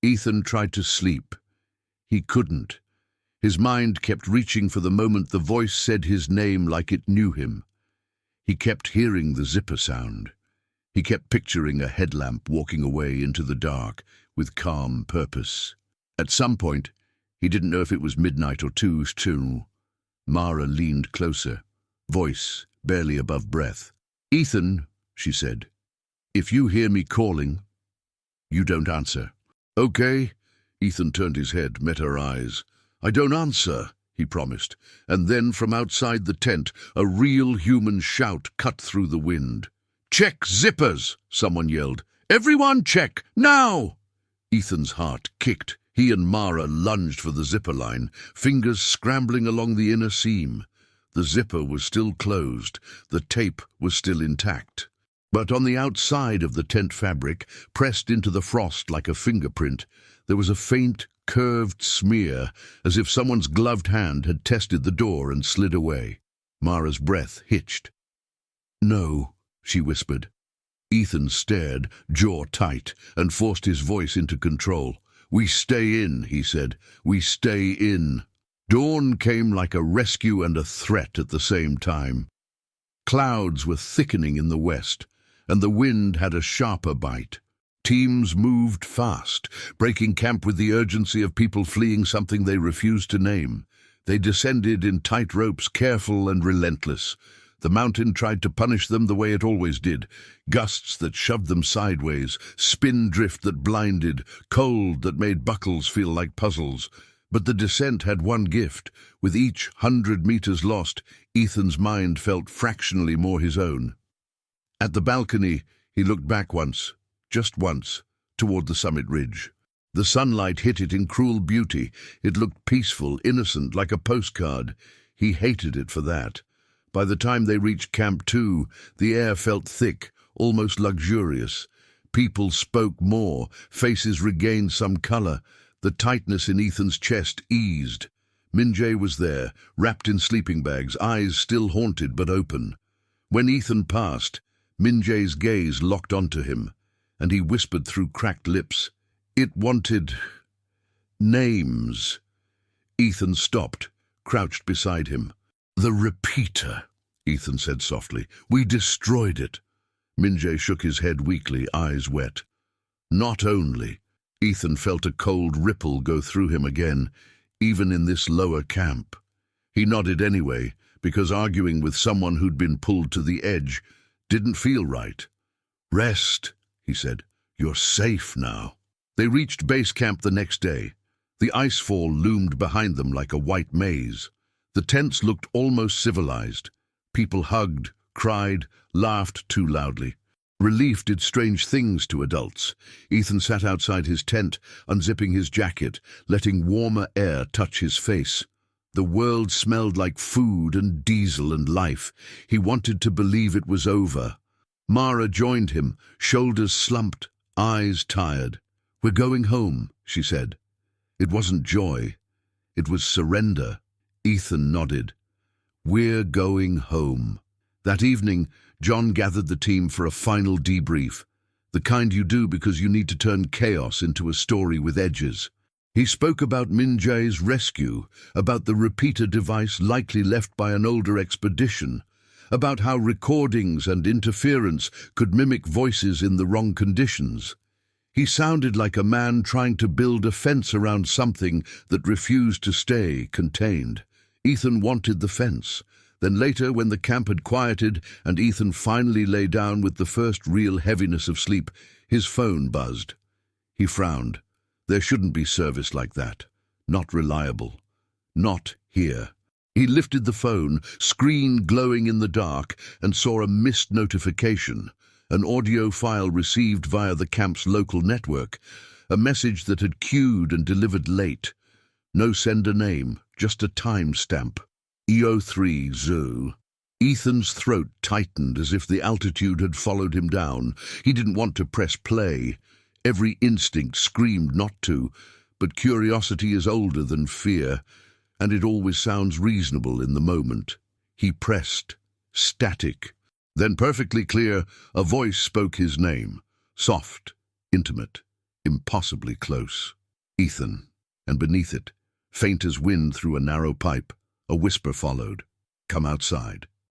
Ethan tried to sleep. He couldn't. His mind kept reaching for the moment the voice said his name like it knew him. He kept hearing the zipper sound. He kept picturing a headlamp walking away into the dark with calm purpose. At some point, he didn't know if it was midnight or too soon, Mara leaned closer, voice barely above breath. "Ethan," she said, "if you hear me calling, you don't answer." "Okay." Ethan turned his head, met her eyes. "I don't answer," he promised, and then from outside the tent, a real human shout cut through the wind. "Check zippers!" someone yelled. "Everyone check, now!" Ethan's heart kicked. He and Mara lunged for the zipper line, fingers scrambling along the inner seam. The zipper was still closed, the tape was still intact. But on the outside of the tent fabric, pressed into the frost like a fingerprint, there was a faint, curved smear, as if someone's gloved hand had tested the door and slid away. Mara's breath hitched. "No," she whispered. Ethan stared, jaw tight, and forced his voice into control. "We stay in," he said. "We stay in." Dawn came like a rescue and a threat at the same time. Clouds were thickening in the west, and the wind had a sharper bite. Teams moved fast, breaking camp with the urgency of people fleeing something they refused to name. They descended in tight ropes, careful and relentless. The mountain tried to punish them the way it always did. Gusts that shoved them sideways, spin drift that blinded, cold that made buckles feel like puzzles. But the descent had one gift. With each 100 meters lost, Ethan's mind felt fractionally more his own. At the balcony, he looked back once, just once, toward the summit ridge. The sunlight hit it in cruel beauty. It looked peaceful, innocent, like a postcard. He hated it for that. By the time they reached Camp 2, the air felt thick, almost luxurious. People spoke more, faces regained some color. The tightness in Ethan's chest eased. Minjay was there, wrapped in sleeping bags, eyes still haunted but open. When Ethan passed, Minjay's gaze locked onto him, and he whispered through cracked lips, "It wanted names." Ethan stopped, crouched beside him. "The repeater," Ethan said softly. "We destroyed it." Minjay shook his head weakly, eyes wet. "Not only." Ethan felt a cold ripple go through him again, even in this lower camp. He nodded anyway, because arguing with someone who'd been pulled to the edge didn't feel right. "Rest," he said. "You're safe now." They reached base camp the next day. The icefall loomed behind them like a white maze. The tents looked almost civilized. People hugged, cried, laughed too loudly. Relief did strange things to adults. Ethan sat outside his tent, unzipping his jacket, letting warmer air touch his face. The world smelled like food and diesel and life. He wanted to believe it was over. Mara joined him, shoulders slumped, eyes tired. "We're going home," she said. It wasn't joy. It was surrender. Ethan nodded. "We're going home." That evening, John gathered the team for a final debrief, the kind you do because you need to turn chaos into a story with edges. He spoke about Minjay's rescue, about the repeater device likely left by an older expedition, about how recordings and interference could mimic voices in the wrong conditions. He sounded like a man trying to build a fence around something that refused to stay contained. Ethan wanted the fence. Then later, when the camp had quieted and Ethan finally lay down with the first real heaviness of sleep, his phone buzzed. He frowned. There shouldn't be service like that. Not reliable. Not here. He lifted the phone, screen glowing in the dark, and saw a missed notification, an audio file received via the camp's local network, a message that had queued and delivered late. No sender name, just a timestamp. EO3 Zoo. Ethan's throat tightened as if the altitude had followed him down. He didn't want to press play. Every instinct screamed not to, but curiosity is older than fear, and it always sounds reasonable in the moment. He pressed. Static. Then perfectly clear, a voice spoke his name. Soft, intimate, impossibly close. Ethan. And beneath it, faint as wind through a narrow pipe, a whisper followed. "Come outside."